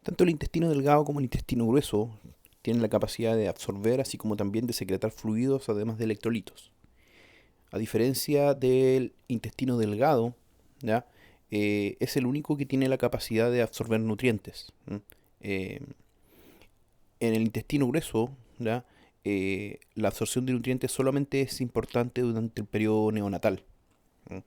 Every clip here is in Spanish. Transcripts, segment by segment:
Tanto el intestino delgado como el intestino grueso tienen la capacidad de absorber, así como también de secretar fluidos, además de electrolitos. A diferencia del intestino delgado, ¿ya? Es el único que tiene la capacidad de absorber nutrientes. Eh, en el intestino grueso, ¿ya? La absorción de nutrientes solamente es importante durante el periodo neonatal. ¿Mm?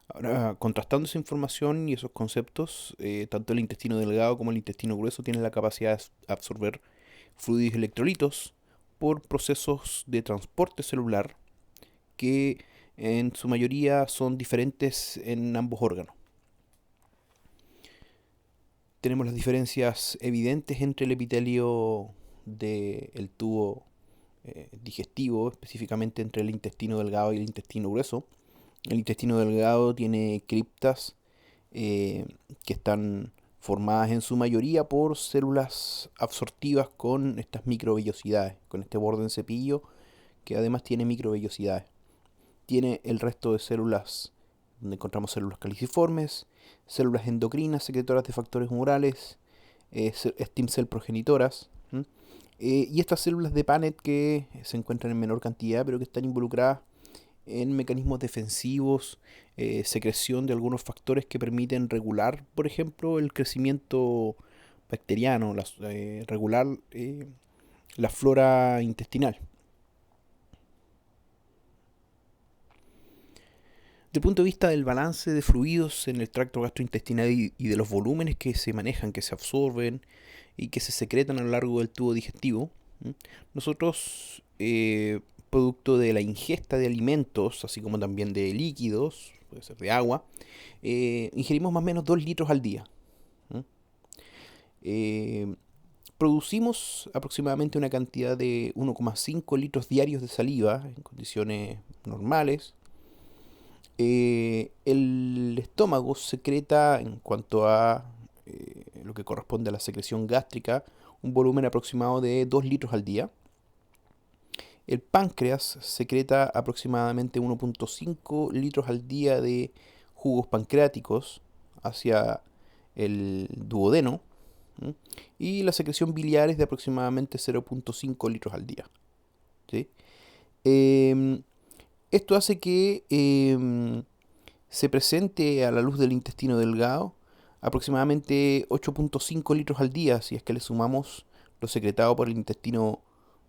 Ahora, contrastando esa información y esos conceptos, tanto el intestino delgado como el intestino grueso tienen la capacidad de absorber fluidos y electrolitos por procesos de transporte celular que en su mayoría son diferentes en ambos órganos. Tenemos las diferencias evidentes entre el epitelio del tubo digestivo, específicamente entre el intestino delgado y el intestino grueso. El intestino delgado tiene criptas eh, que están formadas en su mayoría por células absortivas con estas microvellosidades, con este borde en cepillo que además tiene microvellosidades. Tiene el resto de células, donde encontramos células caliciformes, células endocrinas secretoras de factores humorales, stem cell progenitoras, y estas células de Paneth que se encuentran en menor cantidad, pero que están involucradas en mecanismos defensivos, secreción de algunos factores que permiten regular, por ejemplo, el crecimiento bacteriano, regular la flora intestinal. Desde el punto de vista del balance de fluidos en el tracto gastrointestinal y de los volúmenes que se manejan, que se absorben y que se secretan a lo largo del tubo digestivo, nosotros, producto de la ingesta de alimentos, así como también de líquidos, puede ser de agua, ingerimos más o menos 2 litros al día. Eh, Producimos aproximadamente una cantidad de 1,5 litros diarios de saliva en condiciones normales. El estómago secreta, en cuanto a lo que corresponde a la secreción gástrica, un volumen aproximado de 2 litros al día. El páncreas secreta aproximadamente 1,5 litros al día de jugos pancreáticos hacia el duodeno. ¿Mm? Y la secreción biliar es de aproximadamente 0,5 litros al día. ¿Sí? Em, Esto hace que se presente a la luz del intestino delgado aproximadamente 8,5 litros al día, si es que le sumamos lo secretado por el intestino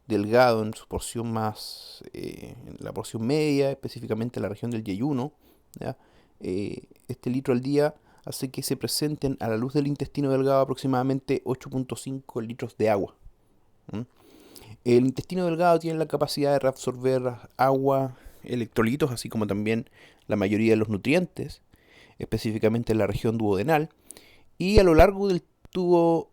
delgado en su porción más, en la porción media, específicamente en la región del yeyuno. ¿Ya? Este litro al día hace que se presenten a la luz del intestino delgado aproximadamente 8,5 litros de agua. ¿Mm? El intestino delgado tiene la capacidad de reabsorber agua, electrolitos, así como también la mayoría de los nutrientes, específicamente en la región duodenal, y a lo largo del tubo,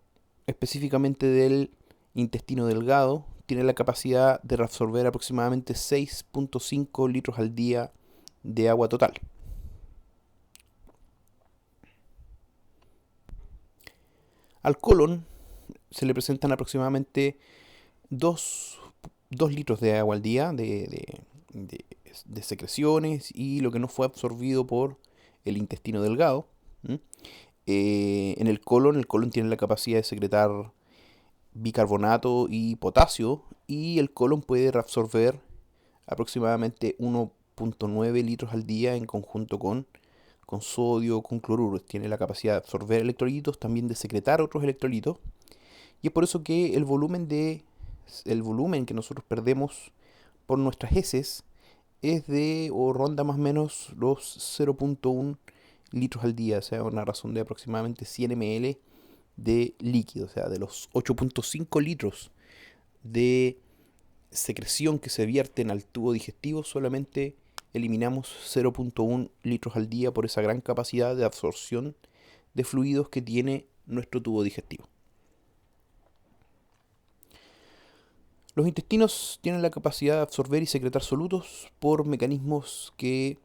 específicamente del intestino delgado, tiene la capacidad de reabsorber aproximadamente 6,5 litros al día de agua total. Al colon se le presentan aproximadamente 2 litros de agua al día de- de secreciones y lo que no fue absorbido por el intestino delgado. ¿Mm? En el colon tiene la capacidad de secretar bicarbonato y potasio, y el colon puede reabsorber aproximadamente 1,9 litros al día en conjunto con sodio, con cloruro. Tiene la capacidad de absorber electrolitos, también de secretar otros electrolitos, y es por eso que el volumen que nosotros perdemos por nuestras heces es de o ronda más o menos los 0,1 litros al día, o sea, una razón de aproximadamente 100 ml de líquido, o sea, de los 8,5 litros de secreción que se vierten al tubo digestivo, solamente eliminamos 0,1 litros al día por esa gran capacidad de absorción de fluidos que tiene nuestro tubo digestivo. Los intestinos tienen la capacidad de absorber y secretar solutos por mecanismos que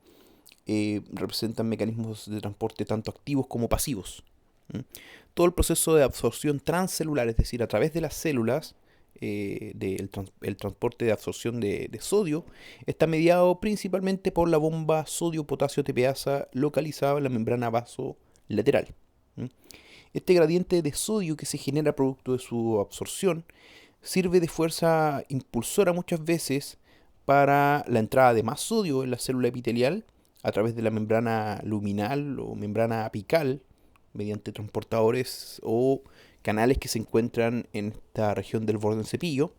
representan mecanismos de transporte tanto activos como pasivos. ¿Mm? Todo el proceso de absorción transcelular, es decir, a través de las células, el transporte de absorción de sodio, está mediado principalmente por la bomba sodio-potasio TPasa localizada en la membrana vasolateral. ¿Mm? Este gradiente de sodio que se genera producto de su absorción sirve de fuerza impulsora muchas veces para la entrada de más sodio en la célula epitelial a través de la membrana luminal o membrana apical mediante transportadores o canales que se encuentran en esta región del borde del cepillo,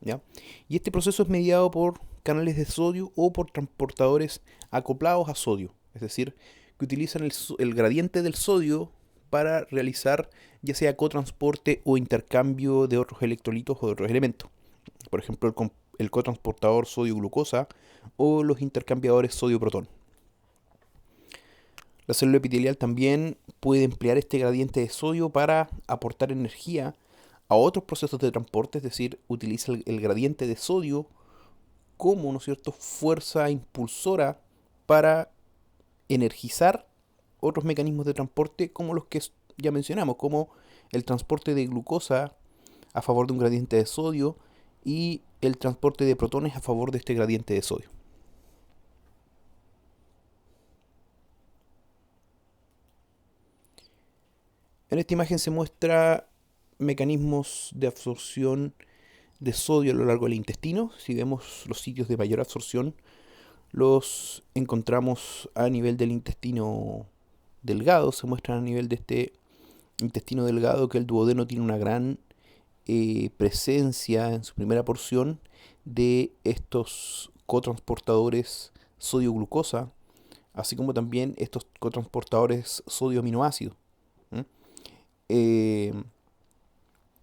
¿ya? Y este proceso es mediado por canales de sodio o por transportadores acoplados a sodio, es decir, que utilizan el gradiente del sodio para realizar ya sea cotransporte o intercambio de otros electrolitos o de otros elementos. Por ejemplo, el cotransportador sodio-glucosa o los intercambiadores sodio-protón. La célula epitelial también puede emplear este gradiente de sodio para aportar energía a otros procesos de transporte, es decir, utiliza el gradiente de sodio como, ¿no es cierto?, fuerza impulsora para energizar otros mecanismos de transporte como los que ya mencionamos, como el transporte de glucosa a favor de un gradiente de sodio y el transporte de protones a favor de este gradiente de sodio. En esta imagen se muestra mecanismos de absorción de sodio a lo largo del intestino. Si vemos los sitios de mayor absorción, los encontramos a nivel del intestino delgado, se muestran a nivel de este intestino delgado que el duodeno tiene una gran presencia en su primera porción de estos cotransportadores sodio-glucosa, así como también estos cotransportadores sodio-aminoácidos. Eh,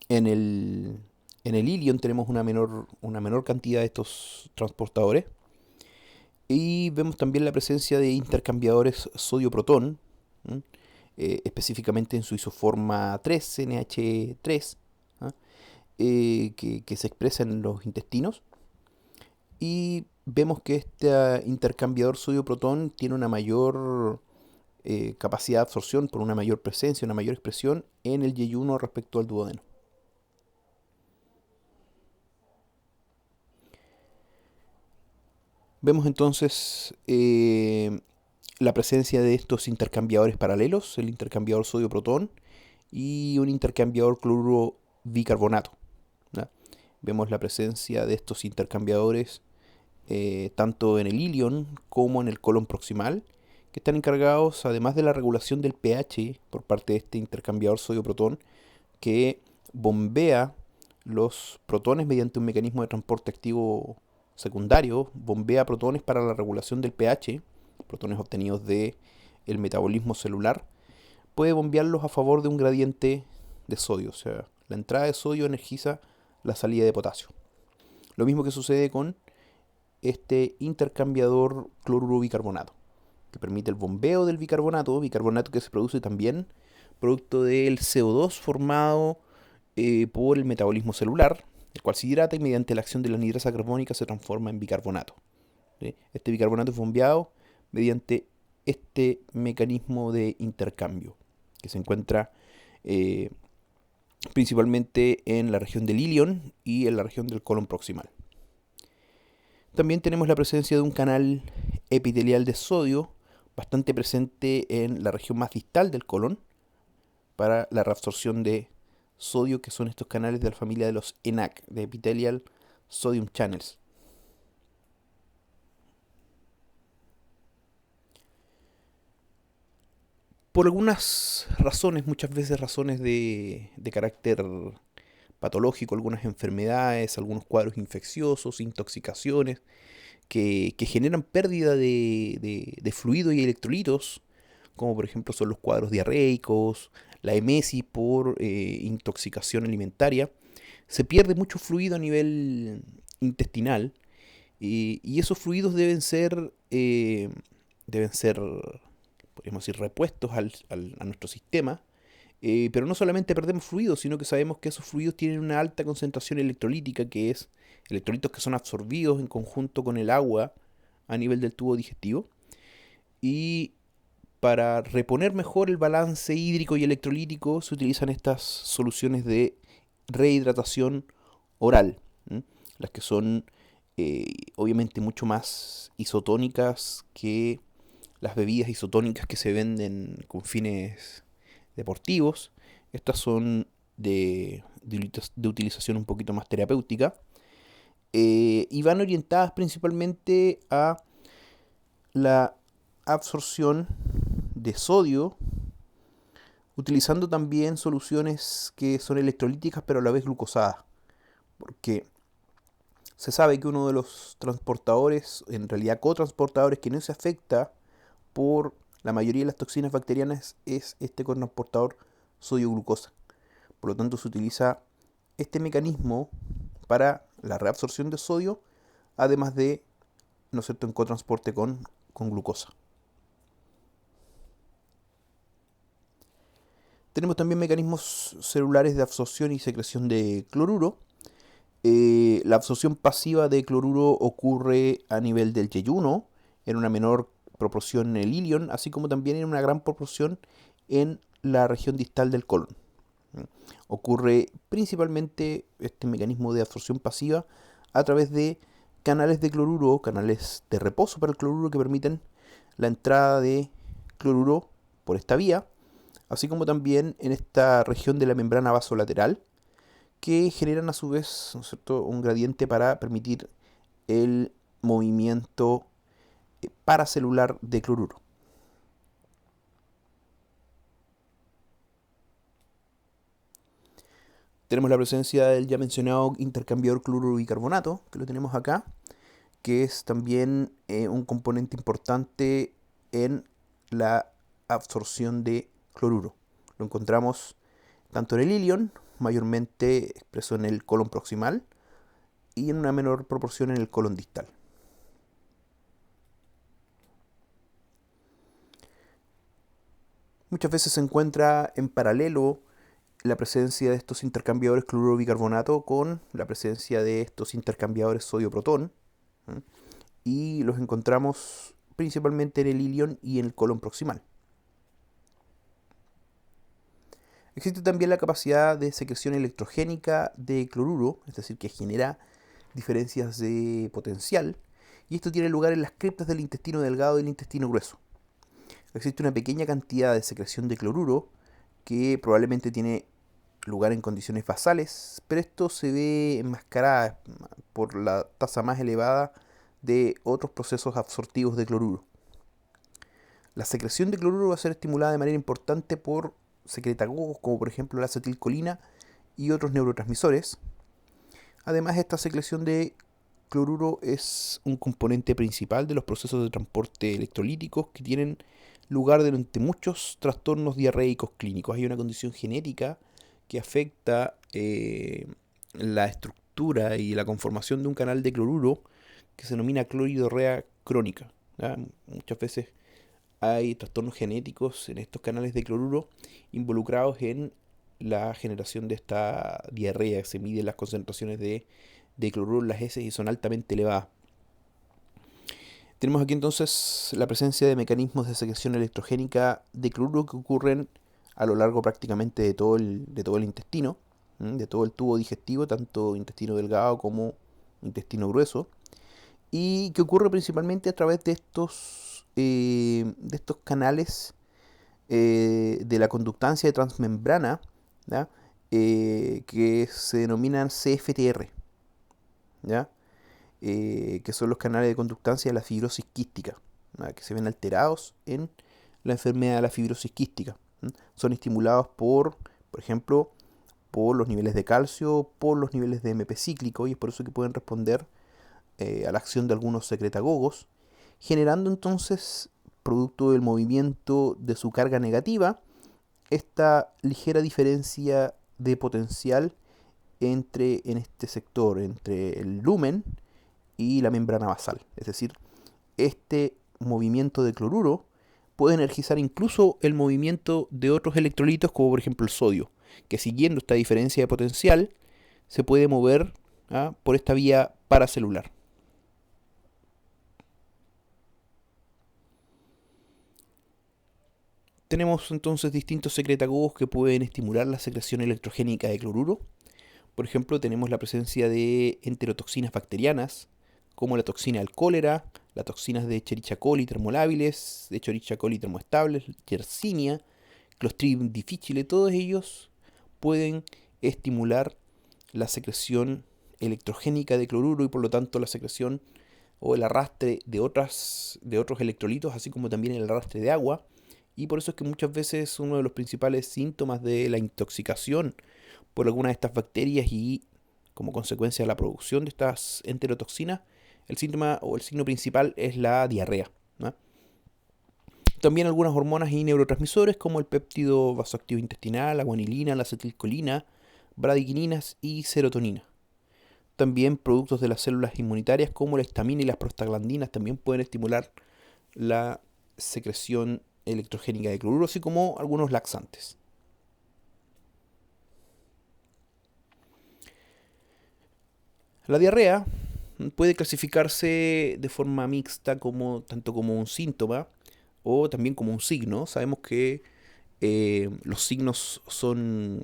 en el, en el ilion tenemos una menor cantidad de estos transportadores y vemos también la presencia de intercambiadores sodio-protón, específicamente en su isoforma 3, NH3, que se expresa en los intestinos. Y vemos que este intercambiador sodio-protón tiene una mayor capacidad de absorción por una mayor presencia, una mayor expresión en el yeyuno respecto al duodeno. Vemos entonces la presencia de estos intercambiadores paralelos, el intercambiador sodio-protón y un intercambiador cloruro bicarbonato. ¿Ya? Vemos la presencia de estos intercambiadores tanto en el ilion como en el colon proximal, que están encargados, además de la regulación del pH por parte de este intercambiador sodio-protón, que bombea los protones mediante un mecanismo de transporte activo secundario, bombea protones para la regulación del pH, protones obtenidos del metabolismo celular, puede bombearlos a favor de un gradiente de sodio, o sea, la entrada de sodio energiza la salida de potasio. Lo mismo que sucede con este intercambiador cloruro bicarbonato, que permite el bombeo del bicarbonato que se produce también producto del CO2 formado por el metabolismo celular, el cual se hidrata y mediante la acción de la anhidrasa carbónica se transforma en bicarbonato. ¿Sí? Este bicarbonato es bombeado mediante este mecanismo de intercambio, que se encuentra principalmente en la región del ilion y en la región del colon proximal. También tenemos la presencia de un canal epitelial de sodio bastante presente en la región más distal del colon para la reabsorción de sodio, que son estos canales de la familia de los ENaC, de Epithelial Sodium Channels. Por algunas razones, muchas veces razones de carácter patológico, algunas enfermedades, algunos cuadros infecciosos, intoxicaciones, que generan pérdida de fluido y electrolitos, como por ejemplo son los cuadros diarreicos, la emesis por intoxicación alimentaria. Se pierde mucho fluido a nivel intestinal y esos fluidos deben ser, podríamos decir, repuestos a nuestro sistema. Pero no solamente perdemos fluidos, sino que sabemos que esos fluidos tienen una alta concentración electrolítica, que es electrolitos que son absorbidos en conjunto con el agua a nivel del tubo digestivo. Y para reponer mejor el balance hídrico y electrolítico se utilizan estas soluciones de rehidratación oral, ¿m? Las que son obviamente mucho más isotónicas que las bebidas isotónicas que se venden con fines deportivos, Estas son de utilización un poquito más terapéutica, y van orientadas principalmente a la absorción de sodio, utilizando también soluciones que son electrolíticas pero a la vez glucosadas, porque se sabe que uno de los transportadores, en realidad cotransportadores, que no se afecta por la mayoría de las toxinas bacterianas es este cotransportador sodio-glucosa. Por lo tanto, se utiliza este mecanismo para la reabsorción de sodio, además de, ¿no es cierto?, en cotransporte con glucosa. Tenemos también mecanismos celulares de absorción y secreción de cloruro. La absorción pasiva de cloruro ocurre a nivel del yeyuno, en una menor proporción en el ilion, así como también en una gran proporción en la región distal del colon. Ocurre principalmente este mecanismo de absorción pasiva a través de canales de cloruro, canales de reposo para el cloruro que permiten la entrada de cloruro por esta vía, así como también en esta región de la membrana vasolateral, que generan a su vez, ¿no es cierto?, un gradiente para permitir el movimiento paracelular de cloruro. Tenemos la presencia del ya mencionado intercambiador cloruro-bicarbonato, que lo tenemos acá, que es también un componente importante en la absorción de cloruro. Lo encontramos tanto en el ilion, mayormente expreso en el colon proximal, y en una menor proporción en el colon distal. Muchas veces se encuentra en paralelo la presencia de estos intercambiadores cloruro-bicarbonato con la presencia de estos intercambiadores sodio-protón, y los encontramos principalmente en el ilion y en el colon proximal. Existe también la capacidad de secreción electrogénica de cloruro, es decir, que genera diferencias de potencial, y esto tiene lugar en las criptas del intestino delgado y el intestino grueso. Existe una pequeña cantidad de secreción de cloruro que probablemente tiene lugar en condiciones basales, pero esto se ve enmascarada por la tasa más elevada de otros procesos absortivos de cloruro. La secreción de cloruro va a ser estimulada de manera importante por secretagogos como por ejemplo la acetilcolina y otros neurotransmisores. Además, esta secreción de cloruro es un componente principal de los procesos de transporte electrolíticos que tienen lugar durante muchos trastornos diarreicos clínicos. Hay una condición genética que afecta la estructura y la conformación de un canal de cloruro que se denomina cloridorrea crónica, ¿ya? Muchas veces hay trastornos genéticos en estos canales de cloruro involucrados en la generación de esta diarrea. Se miden las concentraciones de cloruro en las heces y son altamente elevadas. Tenemos aquí entonces la presencia de mecanismos de secreción electrogénica de cloruro que ocurren a lo largo prácticamente de todo el intestino, de todo el tubo digestivo, tanto intestino delgado como intestino grueso, y que ocurre principalmente a través de estos canales de la conductancia de transmembrana, ¿ya? Que se denominan CFTR, ¿ya? Que son los canales de conductancia de la fibrosis quística, ¿ya? Que se ven alterados en la enfermedad de la fibrosis quística. Son estimulados por ejemplo, por los niveles de calcio, por los niveles de MP cíclico, y es por eso que pueden responder a la acción de algunos secretagogos, generando entonces, producto del movimiento de su carga negativa, esta ligera diferencia de potencial en este sector, entre el lumen y la membrana basal. Es decir, este movimiento de cloruro puede energizar incluso el movimiento de otros electrolitos, como por ejemplo el sodio, que siguiendo esta diferencia de potencial se puede mover por esta vía paracelular. Tenemos entonces distintos secretagogos que pueden estimular la secreción electrogénica de cloruro. Por ejemplo, tenemos la presencia de enterotoxinas bacterianas, como la toxina del cólera, las toxinas de Escherichia coli termolábiles, de Escherichia coli termoestables, Yersinia, Clostridium difficile. Todos ellos pueden estimular la secreción electrogénica de cloruro y por lo tanto la secreción o el arrastre de otros electrolitos, así como también el arrastre de agua. Y por eso es que muchas veces uno de los principales síntomas de la intoxicación por alguna de estas bacterias y como consecuencia de la producción de estas enterotoxinas, el síntoma o el signo principal es la diarrea, ¿no? También algunas hormonas y neurotransmisores como el péptido vasoactivo intestinal, la guanilina, la acetilcolina, bradiquininas y serotonina. También productos de las células inmunitarias como la histamina y las prostaglandinas también pueden estimular la secreción electrogénica de cloruro, así como algunos laxantes. La diarrea puede clasificarse de forma mixta tanto como un síntoma o también como un signo. Sabemos que los signos son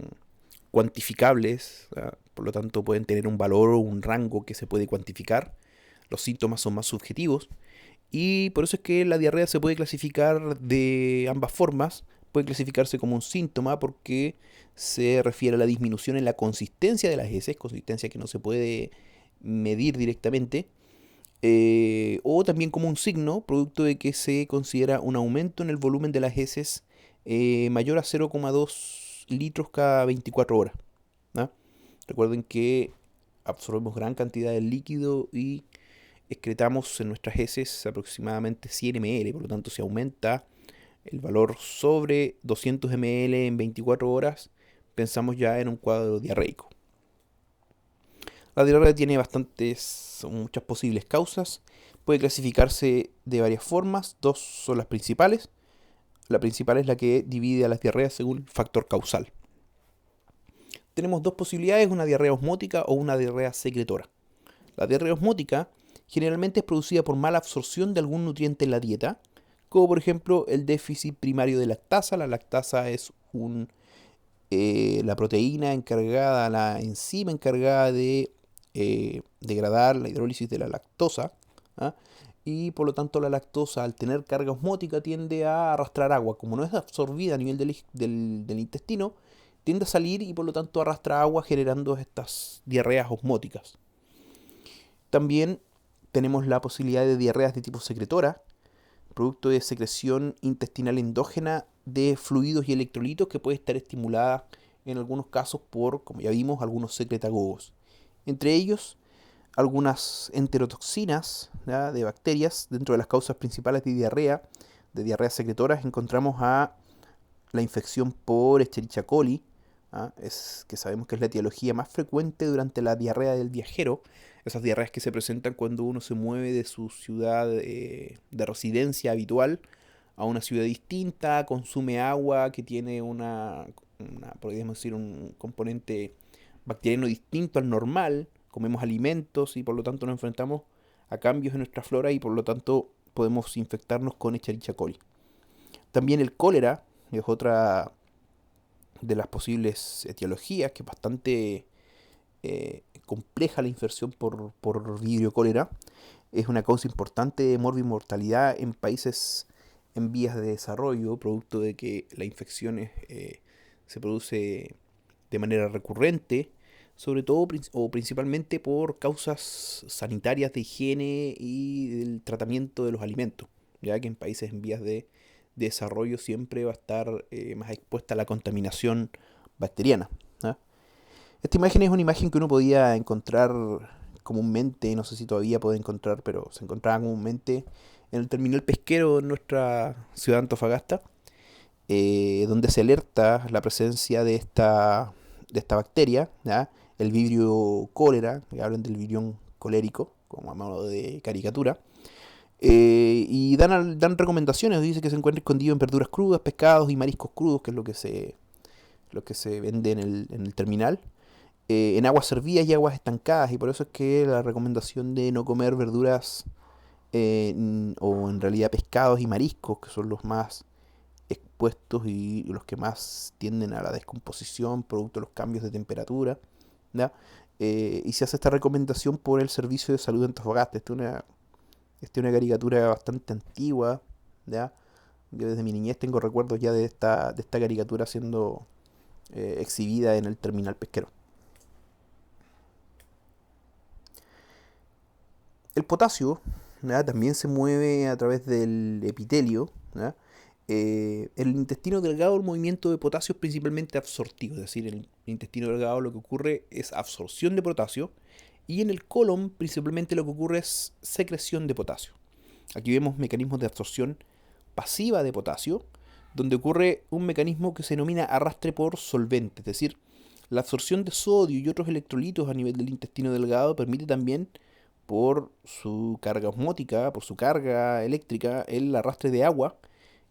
cuantificables, ¿verdad? Por lo tanto pueden tener un valor o un rango que se puede cuantificar. Los síntomas son más subjetivos y por eso es que la diarrea se puede clasificar de ambas formas. Puede clasificarse como un síntoma porque se refiere a la disminución en la consistencia de las heces, consistencia que no se puede medir directamente, o también como un signo, producto de que se considera un aumento en el volumen de las heces mayor a 0,2 litros cada 24 horas, ¿no? Recuerden que absorbemos gran cantidad de líquido y excretamos en nuestras heces aproximadamente 100 ml, por lo tanto si aumenta el valor sobre 200 ml en 24 horas, pensamos ya en un cuadro diarreico. La diarrea tiene muchas posibles causas. Puede clasificarse de varias formas. Dos son las principales. La principal es la que divide a las diarreas según factor causal. Tenemos dos posibilidades, una diarrea osmótica o una diarrea secretora. La diarrea osmótica generalmente es producida por mala absorción de algún nutriente en la dieta, como por ejemplo el déficit primario de lactasa. La lactasa es la proteína encargada, la enzima encargada de degradar la hidrólisis de la lactosa, ¿ah? Y por lo tanto la lactosa al tener carga osmótica tiende a arrastrar agua. Como no es absorbida a nivel del intestino, tiende a salir y por lo tanto arrastra agua generando estas diarreas osmóticas. También tenemos la posibilidad de diarreas de tipo secretora, producto de secreción intestinal endógena de fluidos y electrolitos que puede estar estimulada en algunos casos por, como ya vimos, algunos secretagogos. Entre ellos, algunas enterotoxinas, ¿ya?, de bacterias. Dentro de las causas principales de diarreas secretoras, encontramos a la infección por Escherichia coli, ¿ah? Que sabemos que es la etiología más frecuente durante la diarrea del viajero. Esas diarreas que se presentan cuando uno se mueve de su ciudad de residencia habitual a una ciudad distinta, consume agua que tiene podríamos decir, un componente bacteriano distinto al normal, comemos alimentos y por lo tanto nos enfrentamos a cambios en nuestra flora y por lo tanto podemos infectarnos con Escherichia coli. También el cólera es otra de las posibles etiologías, que es bastante compleja la infección por Vibrio cólera. Es una causa importante de morbimortalidad en países en vías de desarrollo, producto de que la infección se produce de manera recurrente, sobre todo o principalmente por causas sanitarias de higiene y del tratamiento de los alimentos, ya que en países en vías de desarrollo siempre va a estar más expuesta a la contaminación bacteriana, ¿ah? Esta imagen es una imagen que uno podía encontrar comúnmente, no sé si todavía puede encontrar, pero se encontraba comúnmente en el terminal pesquero en nuestra ciudad de Antofagasta, donde se alerta la presencia de esta bacteria, ¿ya?, el vibrio cólera, que hablan del virión colérico, como a modo de caricatura, y dan recomendaciones, dice que se encuentra escondido en verduras crudas, pescados y mariscos crudos, que es lo que se vende en el terminal, en aguas servidas y aguas estancadas, y por eso es que la recomendación de no comer verduras o en realidad pescados y mariscos, que son los más expuestos y los que más tienden a la descomposición producto de los cambios de temperatura, ¿ya? Y se hace esta recomendación por el Servicio de Salud de Antofagasta. Esta es una caricatura bastante antigua, ¿ya? Yo desde mi niñez tengo recuerdos ya de esta caricatura exhibida en el terminal pesquero. El potasio, ¿ya?, también se mueve a través del epitelio, ¿ya? En el intestino delgado el movimiento de potasio es principalmente absortivo, es decir, en el intestino delgado lo que ocurre es absorción de potasio y en el colon principalmente lo que ocurre es secreción de potasio. Aquí vemos mecanismos de absorción pasiva de potasio, donde ocurre un mecanismo que se denomina arrastre por solvente, es decir, la absorción de sodio y otros electrolitos a nivel del intestino delgado permite también, por su carga osmótica, por su carga eléctrica, el arrastre de agua,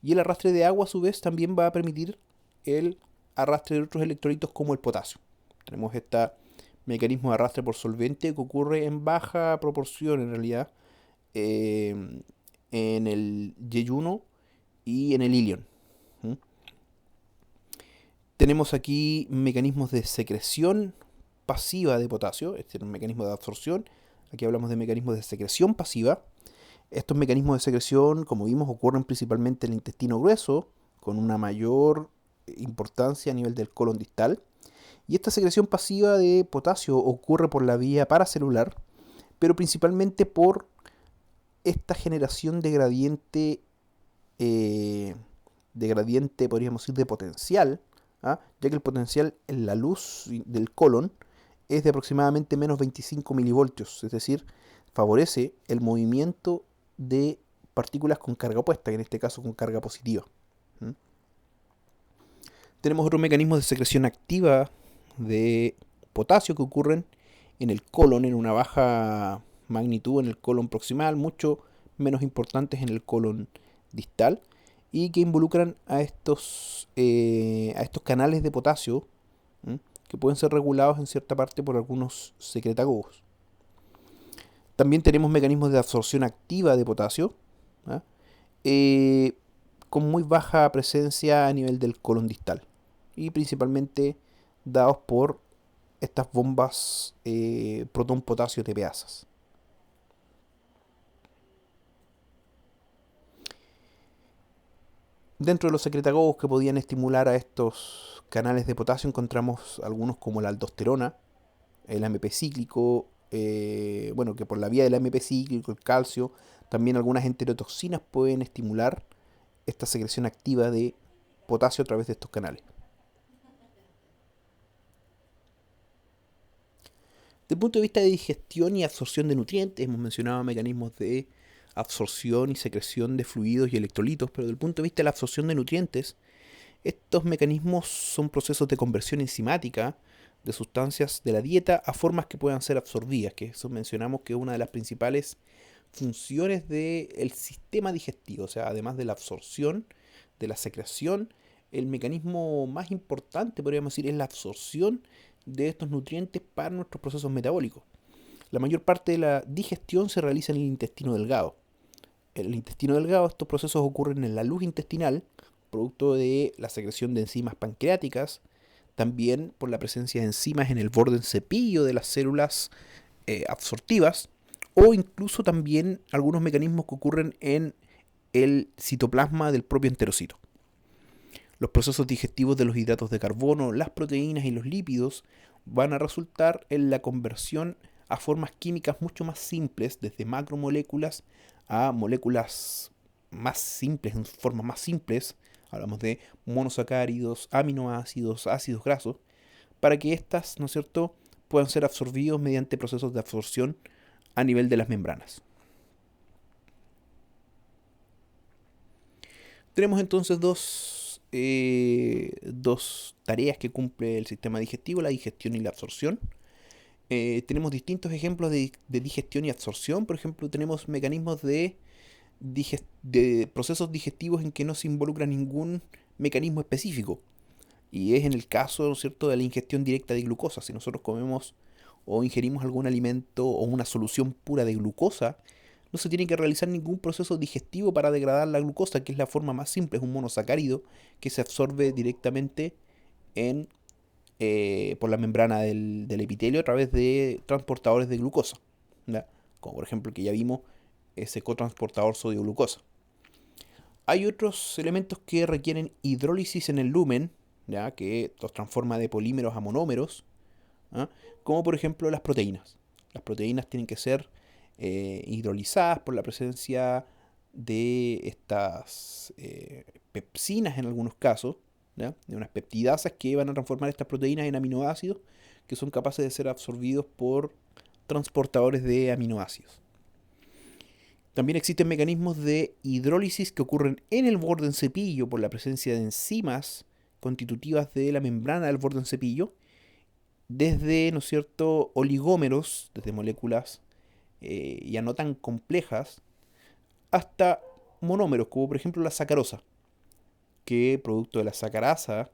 y el arrastre de agua a su vez también va a permitir el arrastre de otros electrolitos como el potasio. Tenemos este mecanismo de arrastre por solvente que ocurre en baja proporción en realidad eh, en el yeyuno y en el ilion. ¿Mm? Tenemos aquí mecanismos de secreción pasiva de potasio, este es un mecanismo de absorción. Aquí hablamos de mecanismos de secreción pasiva. Estos mecanismos de secreción, como vimos, ocurren principalmente en el intestino grueso, con una mayor importancia a nivel del colon distal. Y esta secreción pasiva de potasio ocurre por la vía paracelular, pero principalmente por esta generación de gradiente, podríamos decir, de potencial, ¿ah?, ya que el potencial en la luz del colon es de aproximadamente menos 25 milivoltios, es decir, favorece el movimiento de partículas con carga opuesta, que en este caso con carga positiva. ¿Mm? Tenemos otros mecanismos de secreción activa de potasio que ocurren en el colon en una baja magnitud, en el colon proximal, mucho menos importantes en el colon distal, y que involucran a estos canales de potasio, ¿m?, que pueden ser regulados en cierta parte por algunos secretagogos. También tenemos mecanismos de absorción activa de potasio, ¿ah?, eh, con muy baja presencia a nivel del colon distal y principalmente dados por estas bombas protón-potasio tepeasas. Dentro de los secretagogos que podían estimular a estos canales de potasio encontramos algunos como la aldosterona, el AMP cíclico, bueno, que por la vía del AMP cíclico, el calcio, también algunas enterotoxinas pueden estimular esta secreción activa de potasio a través de estos canales. Desde el punto de vista de digestión y absorción de nutrientes, hemos mencionado mecanismos de absorción y secreción de fluidos y electrolitos, pero desde el punto de vista de la absorción de nutrientes, estos mecanismos son procesos de conversión enzimática de sustancias de la dieta a formas que puedan ser absorbidas, que eso mencionamos que es una de las principales funciones del sistema digestivo, o sea, además de la absorción, de la secreción, el mecanismo más importante, podríamos decir, es la absorción de estos nutrientes para nuestros procesos metabólicos. La mayor parte de la digestión se realiza en el intestino delgado. En el intestino delgado estos procesos ocurren en la luz intestinal, producto de la secreción de enzimas pancreáticas, también por la presencia de enzimas en el borde cepillo de las células absortivas, o incluso también algunos mecanismos que ocurren en el citoplasma del propio enterocito. Los procesos digestivos de los hidratos de carbono, las proteínas y los lípidos van a resultar en la conversión a formas químicas mucho más simples, desde macromoléculas a moléculas más simples, en formas más simples. Hablamos de monosacáridos, aminoácidos, ácidos grasos, para que éstas, ¿no es cierto?, puedan ser absorbidos mediante procesos de absorción a nivel de las membranas. Tenemos entonces dos tareas que cumple el sistema digestivo, la digestión y la absorción. Tenemos distintos ejemplos de digestión y absorción. Por ejemplo, tenemos mecanismos de procesos digestivos en que no se involucra ningún mecanismo específico. Y es en el caso, ¿no es cierto?, de la ingestión directa de glucosa. Si nosotros comemos o ingerimos algún alimento o una solución pura de glucosa, no se tiene que realizar ningún proceso digestivo para degradar la glucosa, que es la forma más simple, es un monosacárido que se absorbe directamente en, por la membrana del epitelio a través de transportadores de glucosa, ¿ya?, como por ejemplo el que ya vimos, ese cotransportador sodio-glucosa. Hay otros elementos que requieren hidrólisis en el lumen, ¿ya? Que los transforma de polímeros a monómeros, ¿ah? Como por ejemplo las proteínas. Las proteínas tienen que ser hidrolizadas por la presencia de estas pepsinas en algunos casos, ¿ya? De unas peptidasas que van a transformar estas proteínas en aminoácidos que son capaces de ser absorbidos por transportadores de aminoácidos. También existen mecanismos de hidrólisis que ocurren en el borde del cepillo por la presencia de enzimas constitutivas de la membrana del borde del cepillo, desde, ¿no es cierto?, oligómeros, desde moléculas ya no tan complejas, hasta monómeros, como por ejemplo la sacarosa, que producto de la sacarasa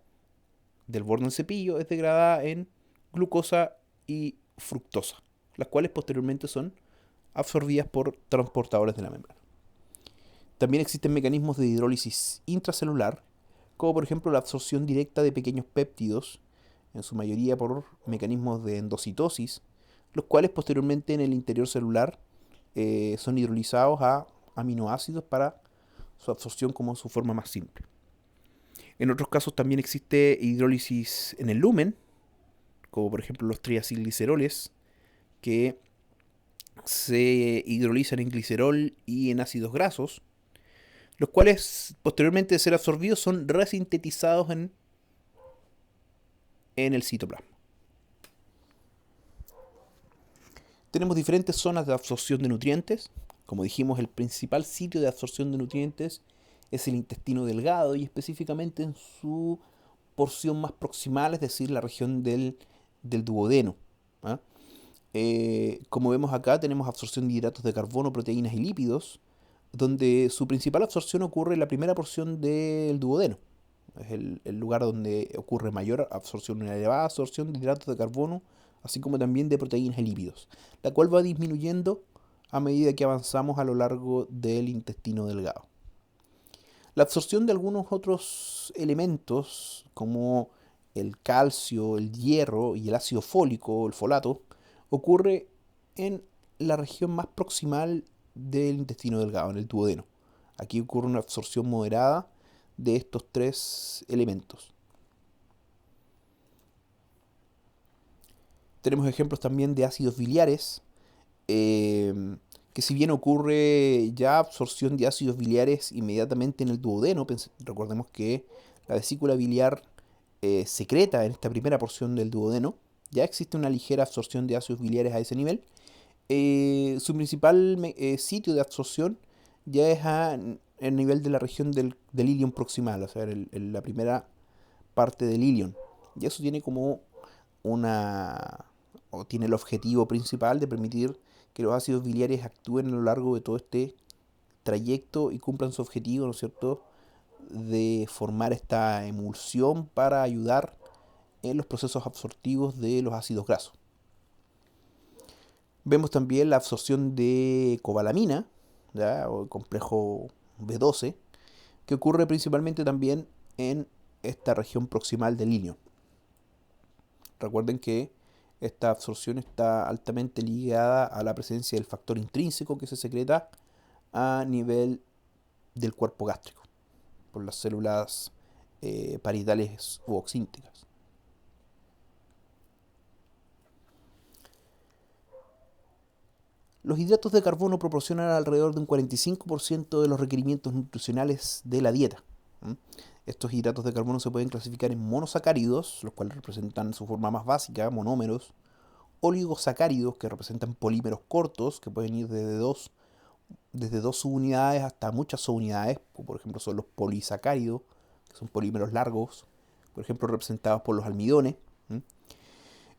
del borde del cepillo es degradada en glucosa y fructosa, las cuales posteriormente son absorbidas por transportadores de la membrana. También existen mecanismos de hidrólisis intracelular, como por ejemplo la absorción directa de pequeños péptidos, en su mayoría por mecanismos de endocitosis, los cuales posteriormente en el interior celular son hidrolizados a aminoácidos para su absorción como su forma más simple. En otros casos también existe hidrólisis en el lumen, como por ejemplo los triacilgliceroles, que se hidrolizan en glicerol y en ácidos grasos, los cuales posteriormente de ser absorbidos son resintetizados en el citoplasma. Tenemos diferentes zonas de absorción de nutrientes. Como dijimos, el principal sitio de absorción de nutrientes es el intestino delgado y específicamente en su porción más proximal, es decir, la región del duodeno, ¿ah? Como vemos acá, tenemos absorción de hidratos de carbono, proteínas y lípidos, donde su principal absorción ocurre en la primera porción del duodeno. Es el lugar donde ocurre mayor absorción, una elevada absorción de hidratos de carbono, así como también de proteínas y lípidos, la cual va disminuyendo a medida que avanzamos a lo largo del intestino delgado. La absorción de algunos otros elementos, como el calcio, el hierro y el ácido fólico, el folato, ocurre en la región más proximal del intestino delgado, en el duodeno. Aquí ocurre una absorción moderada de estos tres elementos. Tenemos ejemplos también de ácidos biliares, que si bien ocurre ya absorción de ácidos biliares inmediatamente en el duodeno, recordemos que la vesícula biliar secreta en esta primera porción del duodeno, ya existe una ligera absorción de ácidos biliares a ese nivel. Su principal sitio de absorción ya es el nivel de la región del ilion proximal, o sea, la primera parte del ilion. Y eso tiene como o tiene el objetivo principal de permitir que los ácidos biliares actúen a lo largo de todo este trayecto y cumplan su objetivo, ¿no es cierto?, de formar esta emulsión para ayudar en los procesos absortivos de los ácidos grasos. Vemos también la absorción de cobalamina, ¿ya?, o el complejo B12, que ocurre principalmente también en esta región proximal del ilion. Recuerden que esta absorción está altamente ligada a la presencia del factor intrínseco que se secreta a nivel del cuerpo gástrico por las células parietales u oxínticas. Los hidratos de carbono proporcionan alrededor de un 45% de los requerimientos nutricionales de la dieta. Estos hidratos de carbono se pueden clasificar en monosacáridos, los cuales representan su forma más básica, monómeros, oligosacáridos, que representan polímeros cortos, que pueden ir desde dos subunidades hasta muchas subunidades, como por ejemplo son los polisacáridos, que son polímeros largos, por ejemplo representados por los almidones.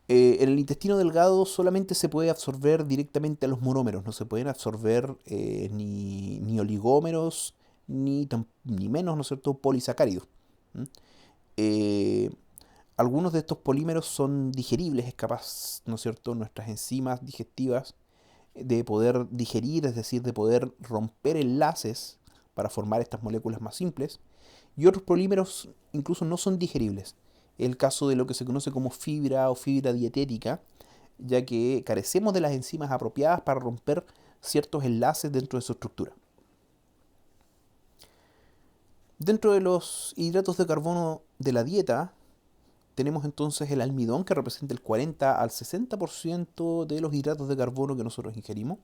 En el intestino delgado solamente se puede absorber directamente a los monómeros, no se pueden absorber ni oligómeros, ni menos, ¿no es cierto?, polisacáridos. Eh, Algunos de estos polímeros son digeribles, es capaz, ¿no es cierto?, nuestras enzimas digestivas de poder digerir, es decir, de poder romper enlaces para formar estas moléculas más simples, y otros polímeros incluso no son digeribles. El caso de lo que se conoce como fibra o fibra dietética, ya que carecemos de las enzimas apropiadas para romper ciertos enlaces dentro de su estructura. Dentro de los hidratos de carbono de la dieta, Tenemos entonces el almidón, que representa el 40 al 60% de los hidratos de carbono que nosotros ingerimos.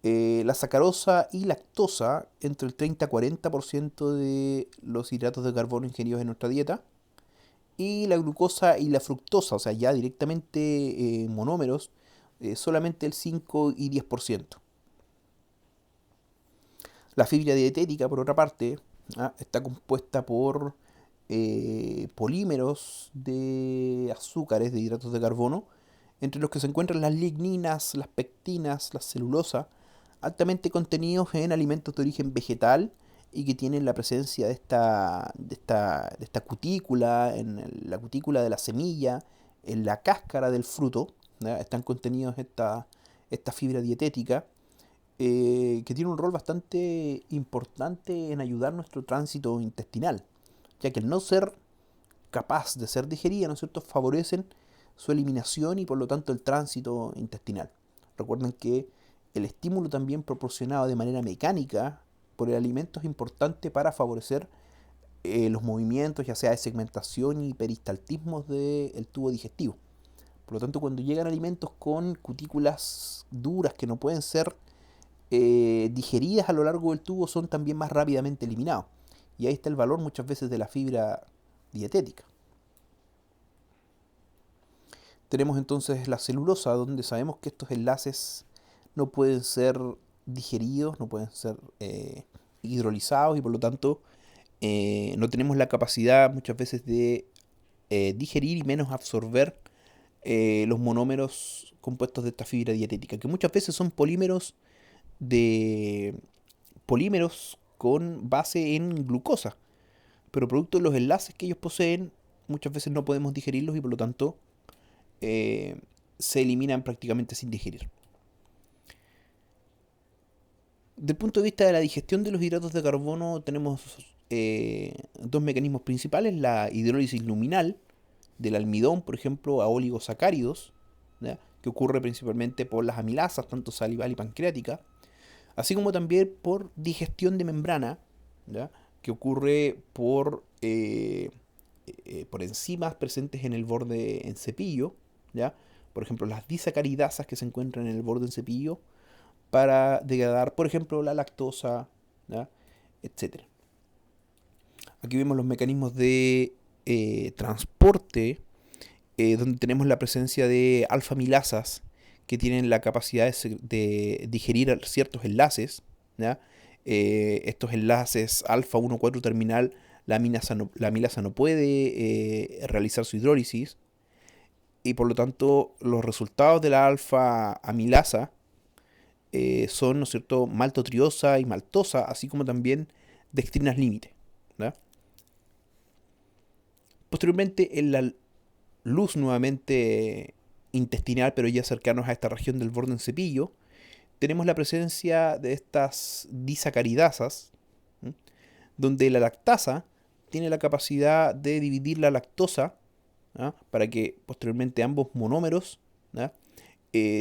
La sacarosa y lactosa, entre el 30 a 40% de los hidratos de carbono ingeridos en nuestra dieta. Y la glucosa y la fructosa, o sea, ya directamente monómeros, solamente el 5 y 10%. La fibra dietética, por otra parte, está compuesta por polímeros de azúcares, de hidratos de carbono, entre los que se encuentran las ligninas, las pectinas, la celulosa, altamente contenidos en alimentos de origen vegetal y que tienen la presencia de esta cutícula, en la cutícula de la semilla, en la cáscara del fruto, ¿ya? Están contenidos esta fibra dietética, que tiene un rol bastante importante en ayudar nuestro tránsito intestinal, ya que al no ser capaz de ser digerida, ¿no es cierto?, favorecen su eliminación y por lo tanto el tránsito intestinal. Recuerden que el estímulo también proporcionado de manera mecánica por el alimento es importante para favorecer los movimientos, ya sea de segmentación y peristaltismos del tubo digestivo. Por lo tanto, cuando llegan alimentos con cutículas duras que no pueden ser digeridas a lo largo del tubo, son también más rápidamente eliminados. Y ahí está el valor muchas veces de la fibra dietética. Tenemos entonces la celulosa, donde sabemos que estos enlaces no pueden ser digeridos, no pueden ser hidrolizados y por lo tanto no tenemos la capacidad muchas veces de digerir y menos absorber los monómeros compuestos de esta fibra dietética, que muchas veces son de polímeros con base en glucosa, pero producto de los enlaces que ellos poseen, muchas veces no podemos digerirlos y por lo tanto eh, se eliminan prácticamente sin digerir. Desde el punto de vista de la digestión de los hidratos de carbono, tenemos dos mecanismos principales: la hidrólisis luminal del almidón, por ejemplo, a oligosacáridos, ¿ya?, que ocurre principalmente por las amilasas, tanto salival y pancreática, así como también por digestión de membrana, ¿ya?, que ocurre por enzimas presentes en el borde en cepillo, ¿ya? Por ejemplo, las disacaridasas que se encuentran en el borde en cepillo para degradar, por ejemplo, la lactosa, ¿ya?, etcétera. Aquí vemos los mecanismos de transporte, donde tenemos la presencia de alfamilasas que tienen la capacidad de digerir ciertos enlaces, ¿ya? Estos enlaces alfa 1,4 terminal, la amilasa no puede realizar su hidrólisis y por lo tanto los resultados de la alfa amilasa son, ¿no es cierto?, maltotriosa y maltosa, así como también dextrinas límite, ¿ya? Posteriormente, en la luz nuevamente intestinal, pero ya cercanos a esta región del borde en cepillo, tenemos la presencia de estas disacaridasas, ¿m?, donde la lactasa tiene la capacidad de dividir la lactosa, ¿ya?, para que posteriormente ambos monómeros, ¿ya?,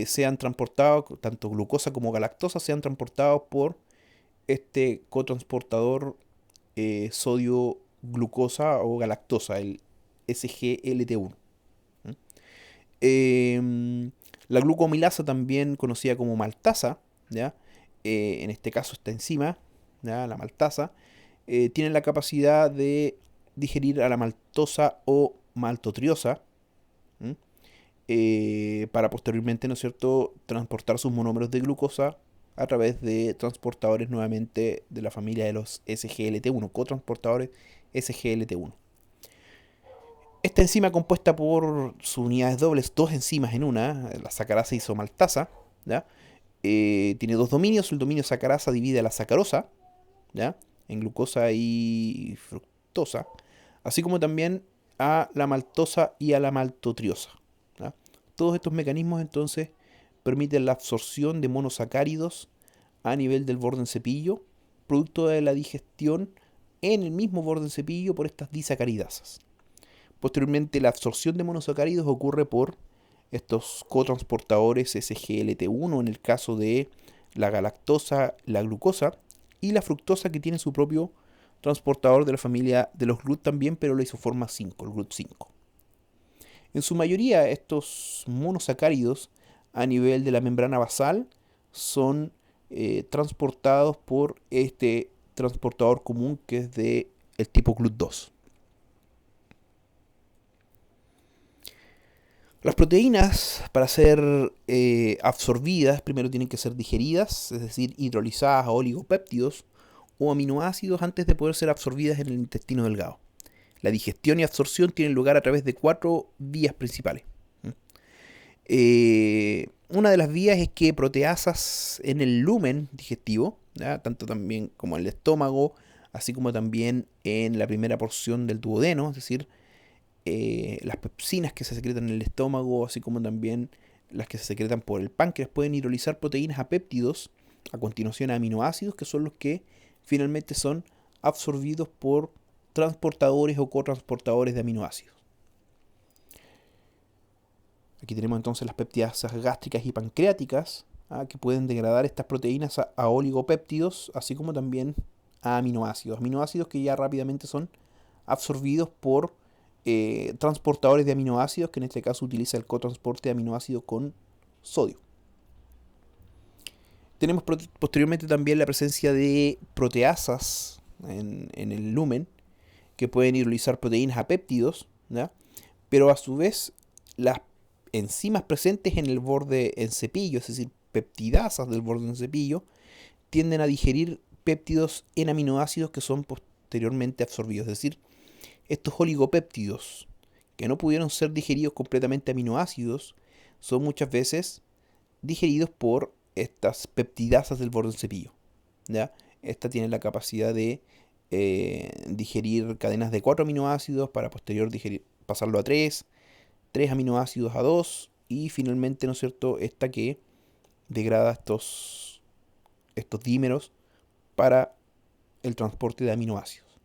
sean transportados, tanto glucosa como galactosa, sean transportados por este cotransportador sodio-glucosa o galactosa, el SGLT1. La glucomilasa, también conocida como maltasa, ¿ya?, en este caso esta enzima, ¿ya?, la maltasa, tiene la capacidad de digerir a la maltosa o maltotriosa, para posteriormente, ¿no es cierto?, transportar sus monómeros de glucosa a través de transportadores nuevamente de la familia de los SGLT1, cotransportadores SGLT1. Esta enzima, compuesta por sus unidades dobles, dos enzimas en una, la sacarasa isomaltasa, ¿ya?, tiene dos dominios. El dominio sacarasa divide a la sacarosa, ¿ya?, en glucosa y fructosa, así como también a la maltosa y a la maltotriosa, ¿ya? Todos estos mecanismos entonces permiten la absorción de monosacáridos a nivel del borde en cepillo, producto de la digestión en el mismo borde en cepillo por estas disacaridasas. Posteriormente, la absorción de monosacáridos ocurre por estos cotransportadores SGLT1 en el caso de la galactosa, la glucosa y la fructosa, que tiene su propio transportador de la familia de los GLUT también, pero la isoforma 5, el GLUT5. En su mayoría, estos monosacáridos a nivel de la membrana basal son transportados por este transportador común que es de el tipo GLUT2. Las proteínas, para ser absorbidas, primero tienen que ser digeridas, es decir, hidrolizadas a oligopéptidos o aminoácidos antes de poder ser absorbidas en el intestino delgado. La digestión y absorción tienen lugar a través de 4 vías principales. Una de las vías es que proteasas en el lumen digestivo, ¿ya? Tanto también como en el estómago, así como también en la primera porción del duodeno, es decir, las pepsinas que se secretan en el estómago, así como también las que se secretan por el páncreas, pueden hidrolizar proteínas a péptidos, a continuación a aminoácidos, que son los que finalmente son absorbidos por transportadores o cotransportadores de aminoácidos. Aquí tenemos entonces las peptidasas gástricas y pancreáticas, que pueden degradar estas proteínas a oligopéptidos, así como también a aminoácidos. Aminoácidos que ya rápidamente son absorbidos por transportadores de aminoácidos, que en este caso utiliza el cotransporte de aminoácidos con sodio. Tenemos posteriormente también la presencia de proteasas en el lumen, que pueden hidrolizar proteínas a péptidos, ¿ya? Pero a su vez las enzimas presentes en el borde en cepillo, es decir, peptidasas del borde en cepillo, tienden a digerir péptidos en aminoácidos que son posteriormente absorbidos. Es decir, estos oligopéptidos que no pudieron ser digeridos completamente aminoácidos son muchas veces digeridos por estas peptidasas del borde en cepillo, ¿ya? Esta tiene la capacidad de digerir cadenas de 4 aminoácidos para posterior pasarlo a 3 aminoácidos a 2 y finalmente, ¿no es cierto?, esta que degrada estos dímeros para el transporte de aminoácidos.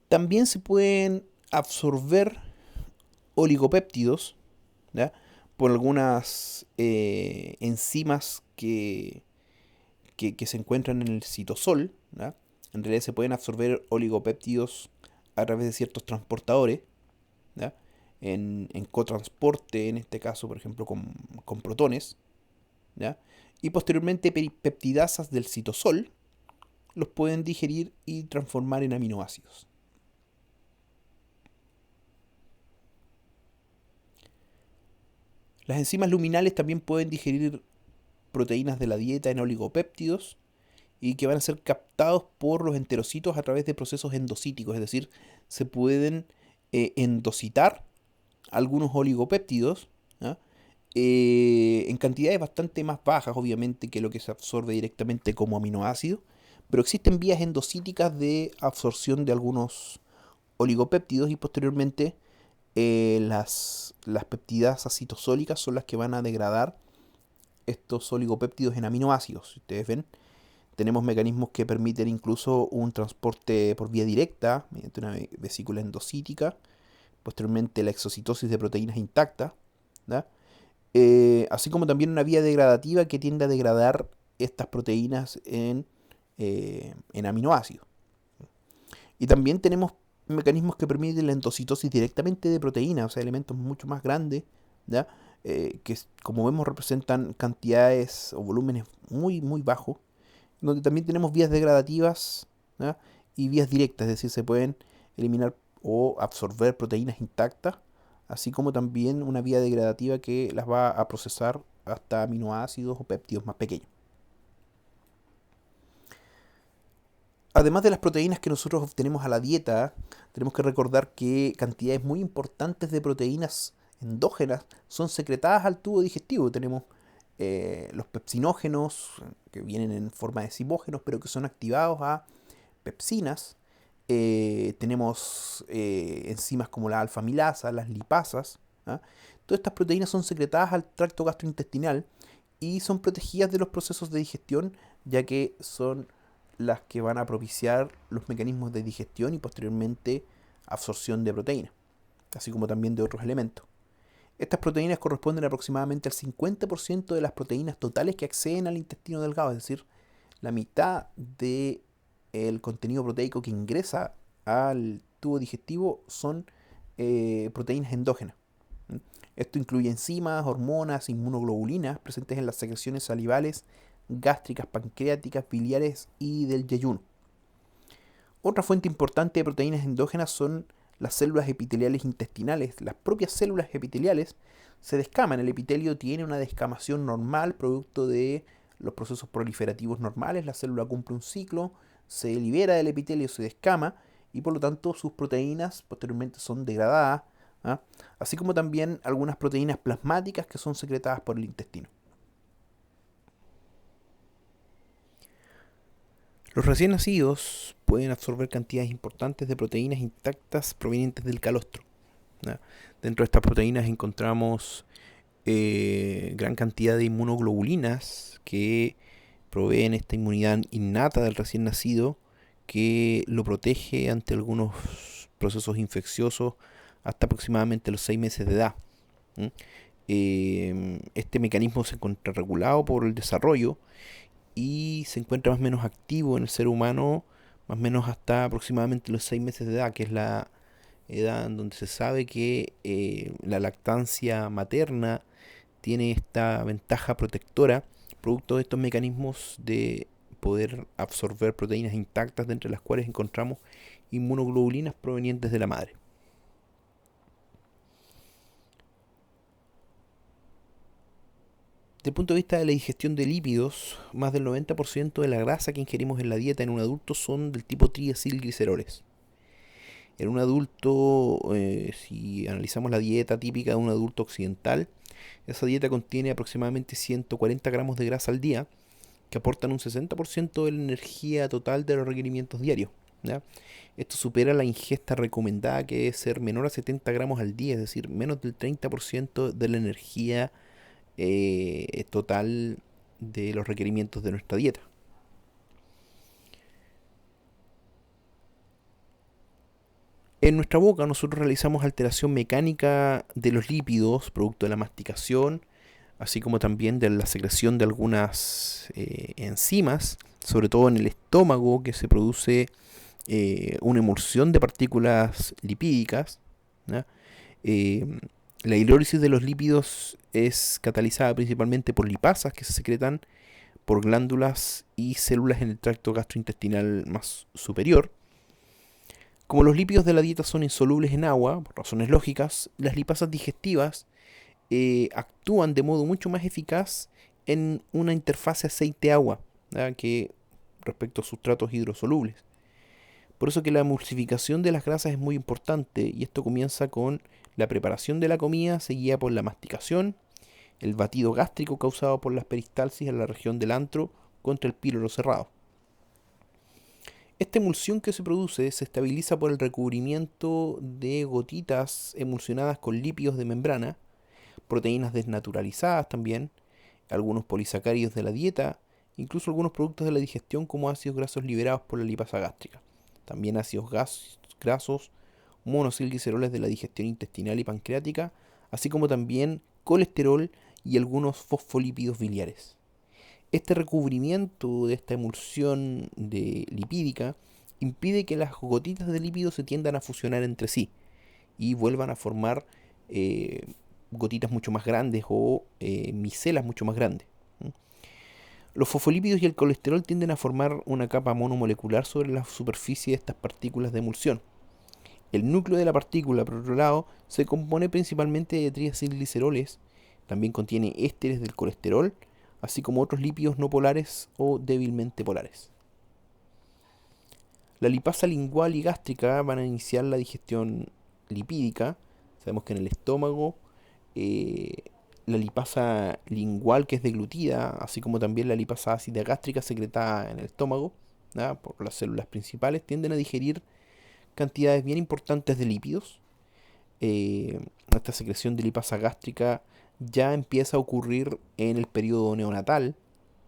También se pueden absorber oligopéptidos, ¿ya?, por algunas enzimas que se encuentran en el citosol, ¿ya? En realidad se pueden absorber oligopéptidos a través de ciertos transportadores, ¿ya? En cotransporte, en este caso, por ejemplo, con protones, ¿ya? Y posteriormente peptidasas del citosol los pueden digerir y transformar en aminoácidos. Las enzimas luminales también pueden digerir proteínas de la dieta en oligopéptidos y que van a ser captados por los enterocitos a través de procesos endocíticos, es decir, se pueden endocitar algunos oligopéptidos, ¿ya?, en cantidades bastante más bajas, obviamente, que lo que se absorbe directamente como aminoácido, pero existen vías endocíticas de absorción de algunos oligopéptidos y posteriormente las peptidasas citosólicas son las que van a degradar estos oligopéptidos en aminoácidos. Si ustedes ven, tenemos mecanismos que permiten incluso un transporte por vía directa mediante una vesícula endocítica, posteriormente la exocitosis de proteínas intactas, ¿ya? Así como también una vía degradativa que tiende a degradar estas proteínas en aminoácidos. Y también tenemos mecanismos que permiten la endocitosis directamente de proteínas, o sea, elementos mucho más grandes, ¿ya? Que como vemos representan cantidades o volúmenes muy, muy bajos, donde también tenemos vías degradativas, ¿ya?, y vías directas, es decir, se pueden eliminar o absorber proteínas intactas, así como también una vía degradativa que las va a procesar hasta aminoácidos o péptidos más pequeños. Además de las proteínas que nosotros obtenemos a la dieta, tenemos que recordar que cantidades muy importantes de proteínas endógenas son secretadas al tubo digestivo. Tenemos los pepsinógenos, que vienen en forma de zimógenos, pero que son activados a pepsinas. Tenemos enzimas como la alfamilasa, las lipasas, ¿ah? Todas estas proteínas son secretadas al tracto gastrointestinal y son protegidas de los procesos de digestión, ya que son las que van a propiciar los mecanismos de digestión y posteriormente absorción de proteínas, así como también de otros elementos. Estas proteínas corresponden aproximadamente al 50% de las proteínas totales que acceden al intestino delgado, es decir, la mitad de el contenido proteico que ingresa al tubo digestivo son proteínas endógenas. ¿Mm? Esto incluye enzimas, hormonas, inmunoglobulinas presentes en las secreciones salivales, gástricas, pancreáticas, biliares y del yeyuno. Otra fuente importante de proteínas endógenas son las células epiteliales intestinales. Las propias células epiteliales se descaman. El epitelio tiene una descamación normal, producto de los procesos proliferativos normales. La célula cumple un ciclo, se libera del epitelio, se descama y por lo tanto sus proteínas posteriormente son degradadas, ¿ah? Así como también algunas proteínas plasmáticas que son secretadas por el intestino. Los recién nacidos pueden absorber cantidades importantes de proteínas intactas provenientes del calostro, ¿ya? Dentro de estas proteínas encontramos gran cantidad de inmunoglobulinas que proveen esta inmunidad innata del recién nacido que lo protege ante algunos procesos infecciosos hasta aproximadamente los 6 meses de edad. ¿Mm? Este mecanismo se encuentra regulado por el desarrollo y se encuentra más o menos activo en el ser humano más o menos hasta aproximadamente los 6 meses de edad, que es la edad en donde se sabe que la lactancia materna tiene esta ventaja protectora, producto de estos mecanismos de poder absorber proteínas intactas, de entre las cuales encontramos inmunoglobulinas provenientes de la madre. Desde el punto de vista de la digestión de lípidos, más del 90% de la grasa que ingerimos en la dieta en un adulto son del tipo triacilgliceroles. En un adulto, si analizamos la dieta típica de un adulto occidental, esa dieta contiene aproximadamente 140 gramos de grasa al día, que aportan un 60% de la energía total de los requerimientos diarios, ¿ya? Esto supera la ingesta recomendada, que debe ser menor a 70 gramos al día, es decir, menos del 30% de la energía total de los requerimientos de nuestra dieta. En nuestra boca nosotros realizamos alteración mecánica de los lípidos, producto de la masticación, así como también de la secreción de algunas enzimas, sobre todo en el estómago, que se produce una emulsión de partículas lipídicas, ¿ya? Eh, la hidrólisis de los lípidos es catalizada principalmente por lipasas que se secretan por glándulas y células en el tracto gastrointestinal más superior. Como los lípidos de la dieta son insolubles en agua, por razones lógicas, las lipasas digestivas actúan de modo mucho más eficaz en una interfase aceite-agua, ¿ya? Que respecto a sustratos hidrosolubles. Por eso que la emulsificación de las grasas es muy importante y esto comienza con la preparación de la comida, seguida por la masticación, el batido gástrico causado por las peristalsis en la región del antro contra el píloro cerrado. Esta emulsión que se produce se estabiliza por el recubrimiento de gotitas emulsionadas con lípidos de membrana, proteínas desnaturalizadas también, algunos polisacáridos de la dieta, incluso algunos productos de la digestión como ácidos grasos liberados por la lipasa gástrica, también ácidos grasos monoacilgliceroles de la digestión intestinal y pancreática, así como también colesterol y algunos fosfolípidos biliares. Este recubrimiento de esta emulsión lipídica impide que las gotitas de lípido se tiendan a fusionar entre sí y vuelvan a formar gotitas mucho más grandes o micelas mucho más grandes. Los fosfolípidos y el colesterol tienden a formar una capa monomolecular sobre la superficie de estas partículas de emulsión. El núcleo de la partícula, por otro lado, se compone principalmente de triacilgliceroles, también contiene ésteres del colesterol, así como otros lípidos no polares o débilmente polares. La lipasa lingual y gástrica van a iniciar la digestión lipídica. Sabemos que en el estómago eh, la lipasa lingual, que es deglutida, así como también la lipasa ácida gástrica secretada en el estómago, ¿ya? Por las células principales, tienden a digerir cantidades bien importantes de lípidos. Esta secreción de lipasa gástrica ya empieza a ocurrir en el periodo neonatal,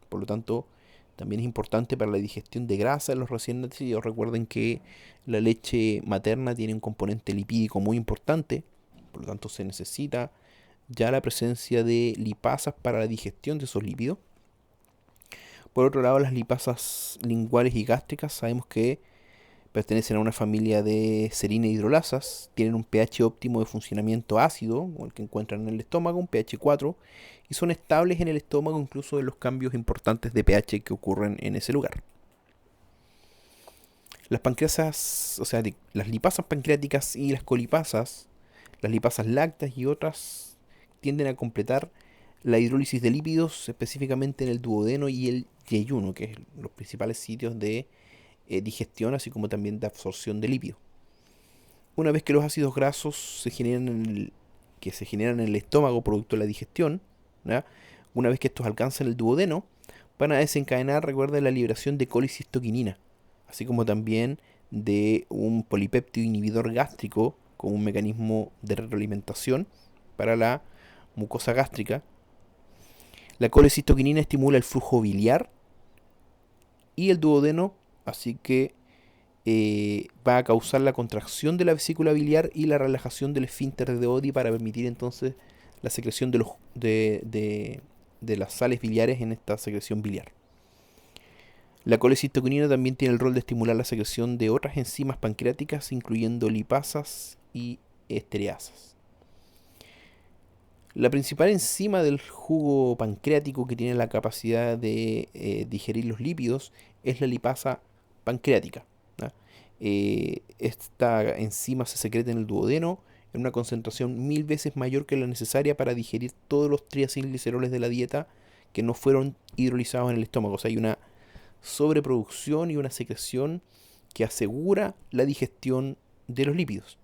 por lo tanto también es importante para la digestión de grasa en los recién nacidos. Recuerden que la leche materna tiene un componente lipídico muy importante, por lo tanto se necesita ya la presencia de lipasas para la digestión de esos lípidos. Por otro lado, las lipasas linguales y gástricas sabemos que pertenecen a una familia de serina hidrolasas, tienen un pH óptimo de funcionamiento ácido, como el que encuentran en el estómago, un pH 4, y son estables en el estómago incluso de los cambios importantes de pH que ocurren en ese lugar. Las pancreasas, o sea, las lipasas pancreáticas y las colipasas, las lipasas lácteas y otras, tienden a completar la hidrólisis de lípidos, específicamente en el duodeno y el yeyuno, que es los principales sitios de digestión, así como también de absorción de lípidos. Una vez que los ácidos grasos que se generan en el estómago producto de la digestión, ¿ya? Una vez que estos alcanzan el duodeno, van a desencadenar, recuerda, la liberación de colicistoquinina, así como también de un polipéptido inhibidor gástrico con un mecanismo de retroalimentación para la mucosa gástrica. La colicistoquinina estimula el flujo biliar y el duodeno, así que va a causar la contracción de la vesícula biliar y la relajación del esfínter de Oddi para permitir entonces la secreción de las sales biliares en esta secreción biliar. La colecistoquinina también tiene el rol de estimular la secreción de otras enzimas pancreáticas, incluyendo lipasas y estereasas. La principal enzima del jugo pancreático que tiene la capacidad de digerir los lípidos es la lipasa pancreática. ¿Ya? Esta enzima se secreta en el duodeno en una concentración 1000 veces mayor que la necesaria para digerir todos los triacilgliceroles de la dieta que no fueron hidrolizados en el estómago. O sea, hay una sobreproducción y una secreción que asegura la digestión de los lípidos.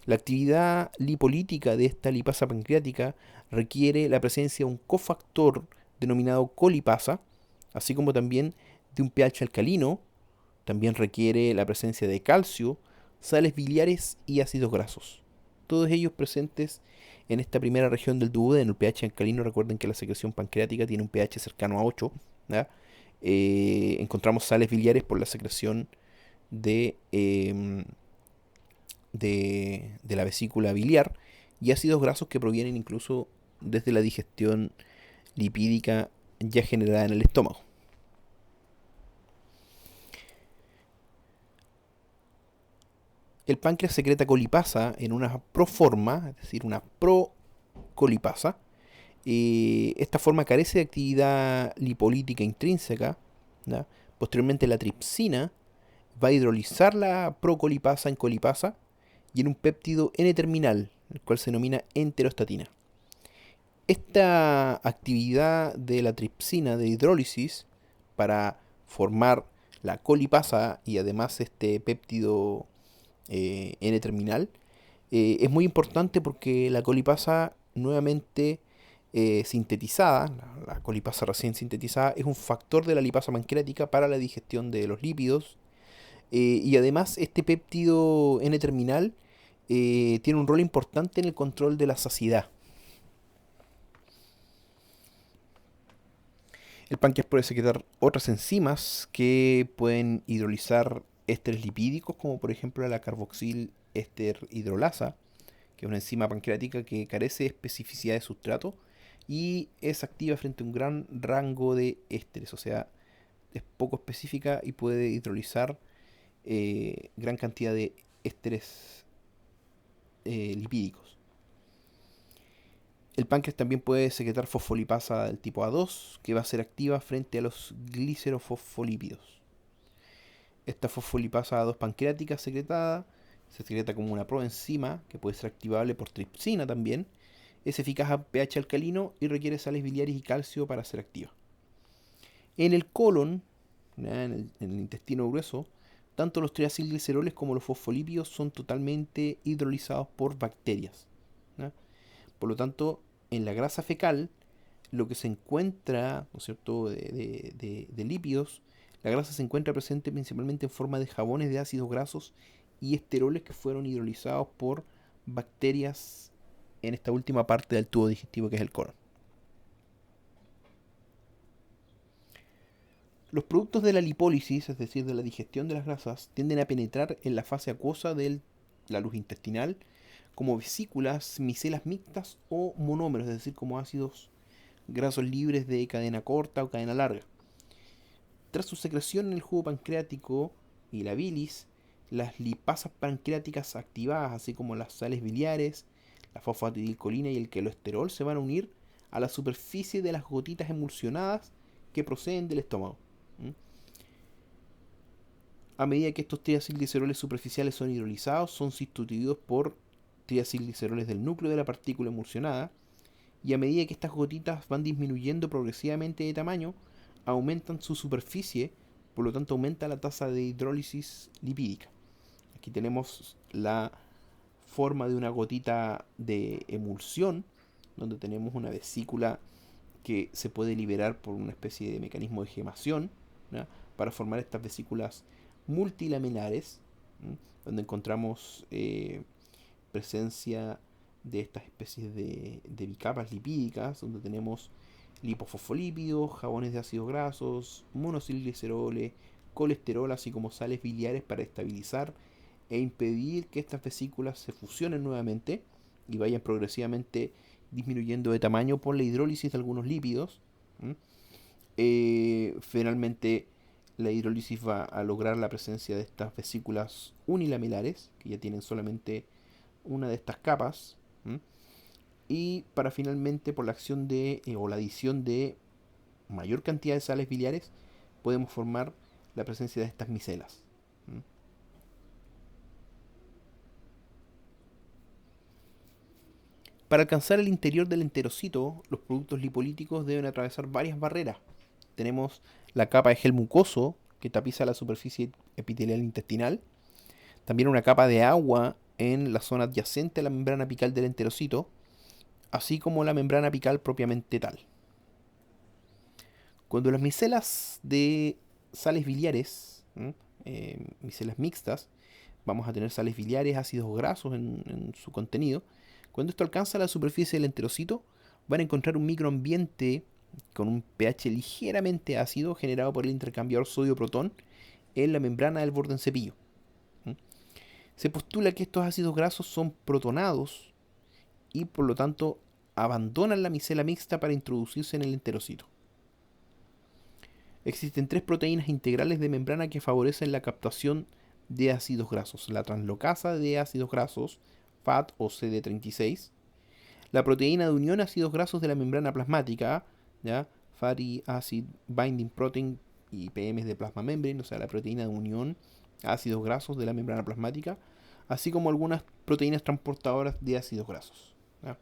La actividad lipolítica de esta lipasa pancreática requiere la presencia de un cofactor denominado colipasa, así como también de un pH alcalino. También requiere la presencia de calcio, sales biliares y ácidos grasos. Todos ellos presentes en esta primera región del duodeno. El pH alcalino, recuerden que la secreción pancreática tiene un pH cercano a 8. Encontramos sales biliares por la secreción de, de la vesícula biliar y ácidos grasos que provienen incluso desde la digestión lipídica ya generada en el estómago. El páncreas secreta colipasa en una proforma, es decir, una procolipasa. Esta forma carece de actividad lipolítica intrínseca. ¿Ya? Posteriormente la tripsina va a hidrolizar la procolipasa en colipasa y en un péptido N-terminal, el cual se denomina enterostatina. Esta actividad de la tripsina de hidrólisis para formar la colipasa y además este péptido N-terminal es muy importante porque la colipasa nuevamente sintetizada, la colipasa recién sintetizada, es un factor de la lipasa pancreática para la digestión de los lípidos. Y además este péptido N-terminal tiene un rol importante en el control de la saciedad. El páncreas puede secretar otras enzimas que pueden hidrolizar ésteres lipídicos, como por ejemplo la carboxil éster hidrolasa, que es una enzima pancreática que carece de especificidad de sustrato y es activa frente a un gran rango de ésteres, o sea, es poco específica y puede hidrolizar gran cantidad de ésteres lipídicos. El páncreas también puede secretar fosfolipasa del tipo A2, que va a ser activa frente a los glicerofosfolípidos. Esta fosfolipasa A2 pancreática secretada se secreta como una proenzima que puede ser activable por tripsina también. Es eficaz a pH alcalino y requiere sales biliares y calcio para ser activa. En el colon, en el intestino grueso, tanto los triacilgliceroles como los fosfolípidos son totalmente hidrolizados por bacterias. ¿Ya? Por lo tanto, en la grasa fecal, lo que se encuentra, ¿no es cierto?, de lípidos, la grasa se encuentra presente principalmente en forma de jabones de ácidos grasos y esteroles que fueron hidrolizados por bacterias en esta última parte del tubo digestivo que es el colon. Los productos de la lipólisis, es decir, de la digestión de las grasas, tienden a penetrar en la fase acuosa de la luz intestinal como vesículas, micelas mixtas o monómeros, es decir, como ácidos grasos libres de cadena corta o cadena larga. Tras su secreción en el jugo pancreático y la bilis, las lipasas pancreáticas activadas, así como las sales biliares, la fosfatidilcolina y el colesterol, se van a unir a la superficie de las gotitas emulsionadas que proceden del estómago. ¿Mm? A medida que estos triacilgliceroles superficiales son hidrolizados, son sustituidos por triacilgliceroles del núcleo de la partícula emulsionada, y a medida que estas gotitas van disminuyendo progresivamente de tamaño, aumentan su superficie, por lo tanto aumenta la tasa de hidrólisis lipídica. Aquí tenemos la forma de una gotita de emulsión, donde tenemos una vesícula que se puede liberar por una especie de mecanismo de gemación, ¿ya? Para formar estas vesículas multilaminares, ¿m? Donde encontramos presencia de estas especies de bicapas lipídicas, donde tenemos lipofosfolípidos, jabones de ácidos grasos, monoacilgliceroles, colesterol, así como sales biliares para estabilizar e impedir que estas vesículas se fusionen nuevamente y vayan progresivamente disminuyendo de tamaño por la hidrólisis de algunos lípidos. Finalmente, la hidrólisis va a lograr la presencia de estas vesículas unilaminares, que ya tienen solamente una de estas capas. Y para finalmente, por la acción de o la adición de mayor cantidad de sales biliares, podemos formar la presencia de estas micelas. Para alcanzar el interior del enterocito, los productos lipolíticos deben atravesar varias barreras. Tenemos la capa de gel mucoso, que tapiza la superficie epitelial intestinal. También una capa de agua en la zona adyacente a la membrana apical del enterocito, así como la membrana apical propiamente tal. Cuando las micelas de sales biliares, micelas mixtas, vamos a tener sales biliares, ácidos grasos en su contenido. Cuando esto alcanza la superficie del enterocito, van a encontrar un microambiente con un pH ligeramente ácido generado por el intercambiador sodio-protón en la membrana del borde en cepillo. Se postula que estos ácidos grasos son protonados y por lo tanto abandonan la micela mixta para introducirse en el enterocito. Existen tres proteínas integrales de membrana que favorecen la captación de ácidos grasos: la translocasa de ácidos grasos, FAT o CD36, la proteína de unión ácidos grasos de la membrana plasmática, ¿ya? Fatty Acid Binding Protein y PMs de plasma membrane, o sea, la proteína de unión ácidos grasos de la membrana plasmática, así como algunas proteínas transportadoras de ácidos grasos, ¿ya?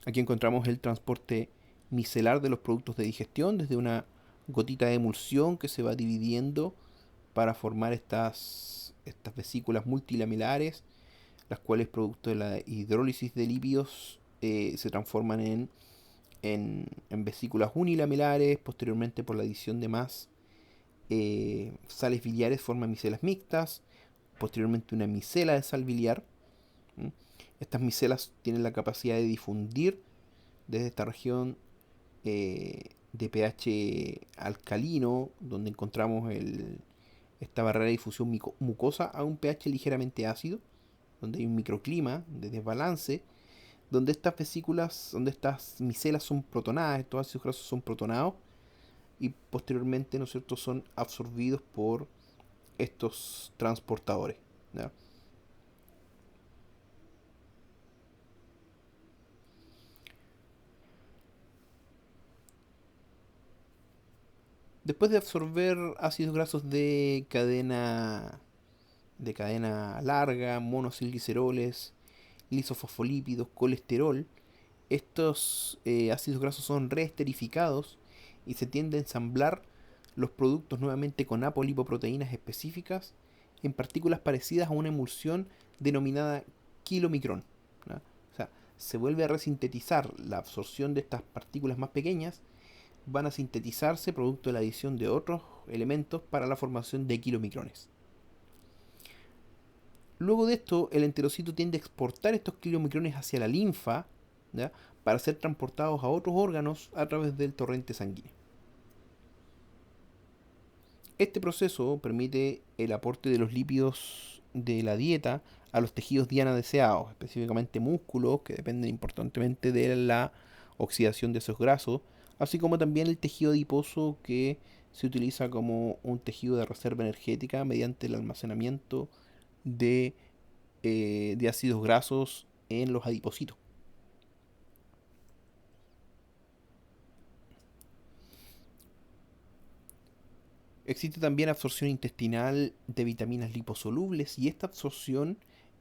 Aquí encontramos el transporte micelar de los productos de digestión, desde una gotita de emulsión que se va dividiendo para formar estas vesículas multilaminares, las cuales producto de la hidrólisis de lípidos se transforman en vesículas unilaminares. Posteriormente, por la adición de más sales biliares, forman micelas mixtas. Posteriormente, una micela de sal biliar. Estas micelas tienen la capacidad de difundir desde esta región de pH alcalino, donde encontramos esta barrera de difusión mucosa, a un pH ligeramente ácido, donde hay un microclima de desbalance, donde estas vesículas, donde estas micelas son protonadas, estos ácidos grasos son protonados y posteriormente, ¿no es cierto?, son absorbidos por estos transportadores, ¿ya? Después de absorber ácidos grasos de cadena larga, monoacilgliceroles, lisofosfolípidos, colesterol, estos ácidos grasos son reesterificados y se tiende a ensamblar los productos nuevamente con apolipoproteínas específicas en partículas parecidas a una emulsión denominada kilomicrón, ¿no? O sea, se vuelve a resintetizar la absorción de estas partículas más pequeñas, van a sintetizarse producto de la adición de otros elementos para la formación de kilomicrones. Luego de esto, el enterocito tiende a exportar estos kilomicrones hacia la linfa, ¿ya?, para ser transportados a otros órganos a través del torrente sanguíneo. Este proceso permite el aporte de los lípidos de la dieta a los tejidos diana deseados, específicamente músculos, que dependen importantemente de la oxidación de esos grasos, así como también el tejido adiposo, que se utiliza como un tejido de reserva energética mediante el almacenamiento de, de ácidos grasos en los adipocitos. Existe también absorción intestinal de vitaminas liposolubles y esta absorción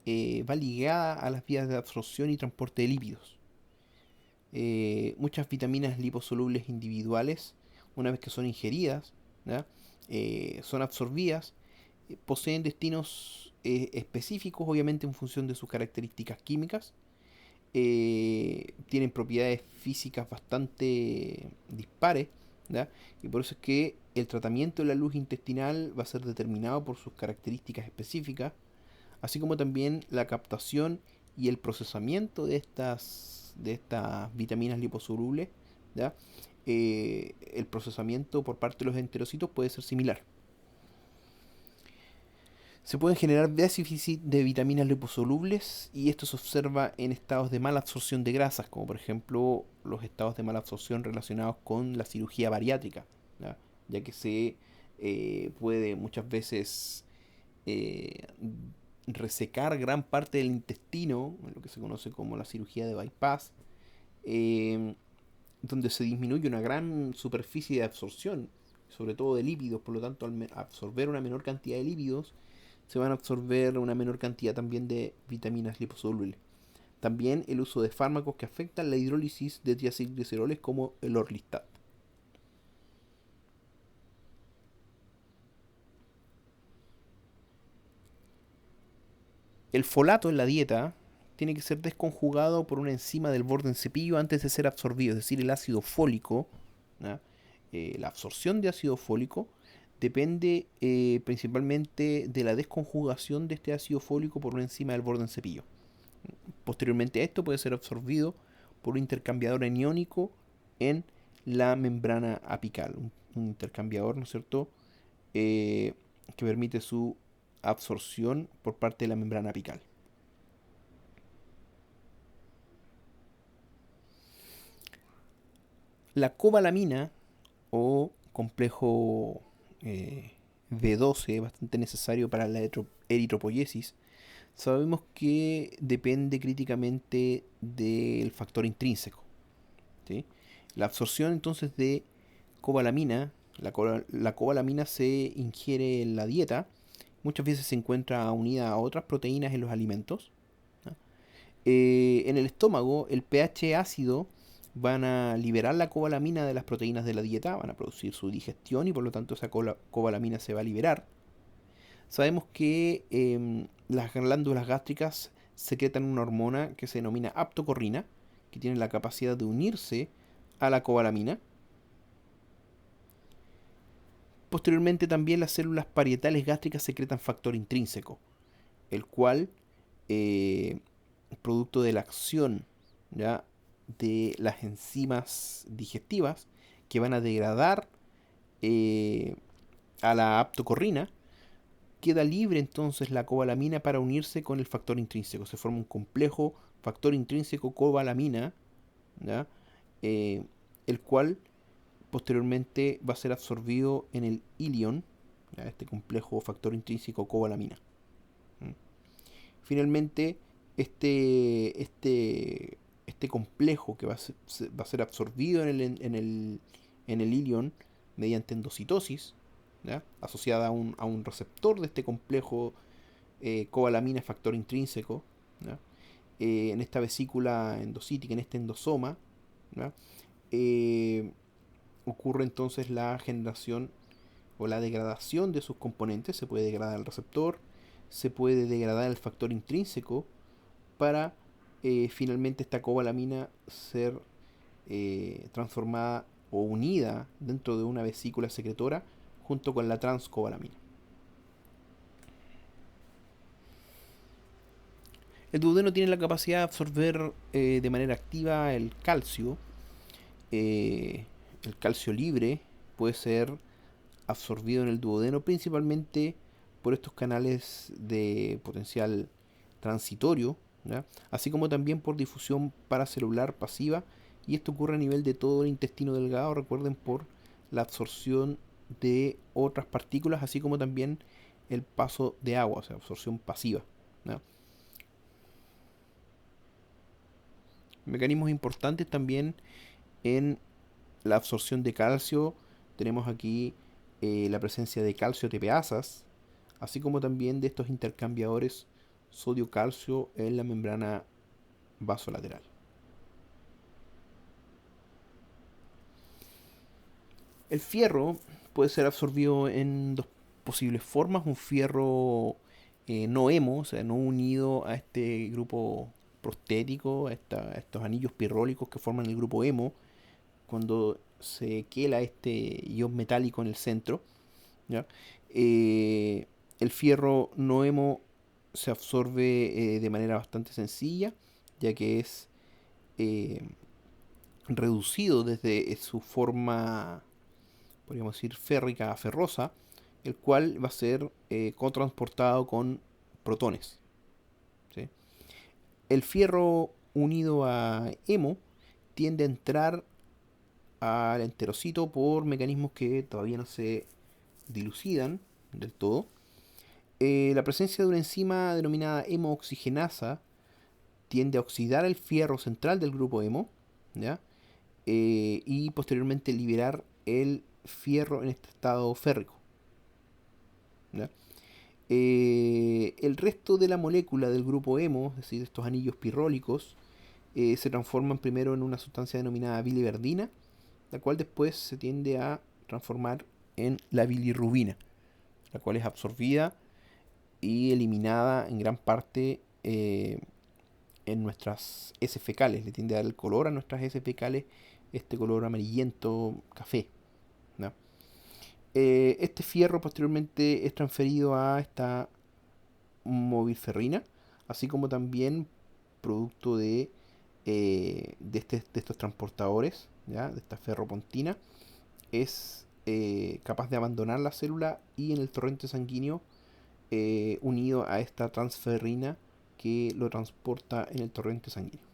va ligada a las vías de absorción y transporte de lípidos. Muchas vitaminas liposolubles individuales, una vez que son ingeridas, ¿ya? Son absorbidas, poseen destinos específicos, obviamente en función de sus características químicas, tienen propiedades físicas bastante dispares, ¿ya? Y por eso es que el tratamiento de la luz intestinal va a ser determinado por sus características específicas, así como también la captación y el procesamiento de estas vitaminas liposolubles, ¿ya? El procesamiento por parte de los enterocitos puede ser similar. Se pueden generar déficit de vitaminas liposolubles y esto se observa en estados de mala absorción de grasas, como por ejemplo los estados de mala absorción relacionados con la cirugía bariátrica, ¿ya? Ya que se puede muchas veces eh, resecar gran parte del intestino, lo que se conoce como la cirugía de bypass, eh, donde se disminuye una gran superficie de absorción, sobre todo de lípidos, por lo tanto al absorber una menor cantidad de lípidos, se van a absorber una menor cantidad también de vitaminas liposolubles. También el uso de fármacos que afectan la hidrólisis de triacilgliceroles como el Orlistat. El folato en la dieta tiene que ser desconjugado por una enzima del borde en cepillo antes de ser absorbido, es decir, el ácido fólico, ¿ya? La absorción de ácido fólico depende principalmente de la desconjugación de este ácido fólico por una enzima del borde en cepillo. Posteriormente a esto puede ser absorbido por un intercambiador aniónico en la membrana apical, un intercambiador, ¿no es cierto?, eh, que permite su absorción por parte de la membrana apical. La cobalamina o complejo B12, bastante necesario para la eritropoyesis, sabemos que depende críticamente del factor intrínseco, ¿sí? La absorción entonces de cobalamina, la cobalamina se ingiere en la dieta, muchas veces se encuentra unida a otras proteínas en los alimentos, ¿no? En el estómago, el pH ácido van a liberar la cobalamina de las proteínas de la dieta, van a producir su digestión y por lo tanto esa cobalamina se va a liberar. Sabemos que las glándulas gástricas secretan una hormona que se denomina aptocorrina, que tiene la capacidad de unirse a la cobalamina. Posteriormente también las células parietales gástricas secretan factor intrínseco, el cual, eh, producto de la acción, ¿ya?, de las enzimas digestivas que van a degradar eh, a la aptocorrina, queda libre entonces la cobalamina para unirse con el factor intrínseco. Se forma un complejo factor intrínseco cobalamina, ¿ya?, eh, el cual posteriormente va a ser absorbido en el ilion, ¿ya?, este complejo factor intrínseco cobalamina. ¿Mm? Finalmente, este complejo que va a ser absorbido en el ilion mediante endocitosis, ¿ya?, asociada a un receptor de este complejo cobalamina factor intrínseco, ¿ya?, en esta vesícula endocítica, en este endosoma, ¿ya?, eh, ocurre entonces la generación o la degradación de sus componentes. Se puede degradar el receptor, se puede degradar el factor intrínseco para finalmente esta cobalamina ser transformada o unida dentro de una vesícula secretora junto con la transcobalamina. El duodeno tiene la capacidad de absorber de manera activa eh, el calcio libre puede ser absorbido en el duodeno principalmente por estos canales de potencial transitorio, ¿ya?, así como también por difusión paracelular pasiva, y esto ocurre a nivel de todo el intestino delgado, recuerden, por la absorción de otras partículas, así como también el paso de agua, o sea, absorción pasiva, ¿no? Mecanismos importantes también en la absorción de calcio. Tenemos aquí la presencia de calcio tepeasas, así como también de estos intercambiadores sodio-calcio en la membrana vasolateral. El fierro puede ser absorbido en dos posibles formas. Un fierro no hemo, o sea, no unido a este grupo prostético, a estos anillos pirrólicos que forman el grupo hemo, cuando se quela este ion metálico en el centro, ¿ya? Eh, el fierro no hemo se absorbe de manera bastante sencilla, ya que es eh, reducido desde su forma, podríamos decir, férrica a ferrosa, el cual va a ser cotransportado con protones, ¿sí? El fierro unido a hemo tiende a entrar al enterocito por mecanismos que todavía no se dilucidan del todo. La presencia de una enzima denominada hemooxigenasa tiende a oxidar el fierro central del grupo hemo, ¿ya? Y posteriormente liberar el fierro en este estado férrico, ¿ya? El resto de la molécula del grupo hemo, es decir, estos anillos pirrólicos, se transforman primero en una sustancia denominada biliverdina, la cual después se tiende a transformar en la bilirrubina, la cual es absorbida y eliminada en gran parte en nuestras heces fecales. Le tiende a dar el color a nuestras heces fecales, este color amarillento, café, ¿no? Este fierro posteriormente es transferido a esta movilferrina, así como también producto de estos transportadores, ¿ya? De esta ferropontina, es capaz de abandonar la célula y en el torrente sanguíneo unido a esta transferrina que lo transporta en el torrente sanguíneo.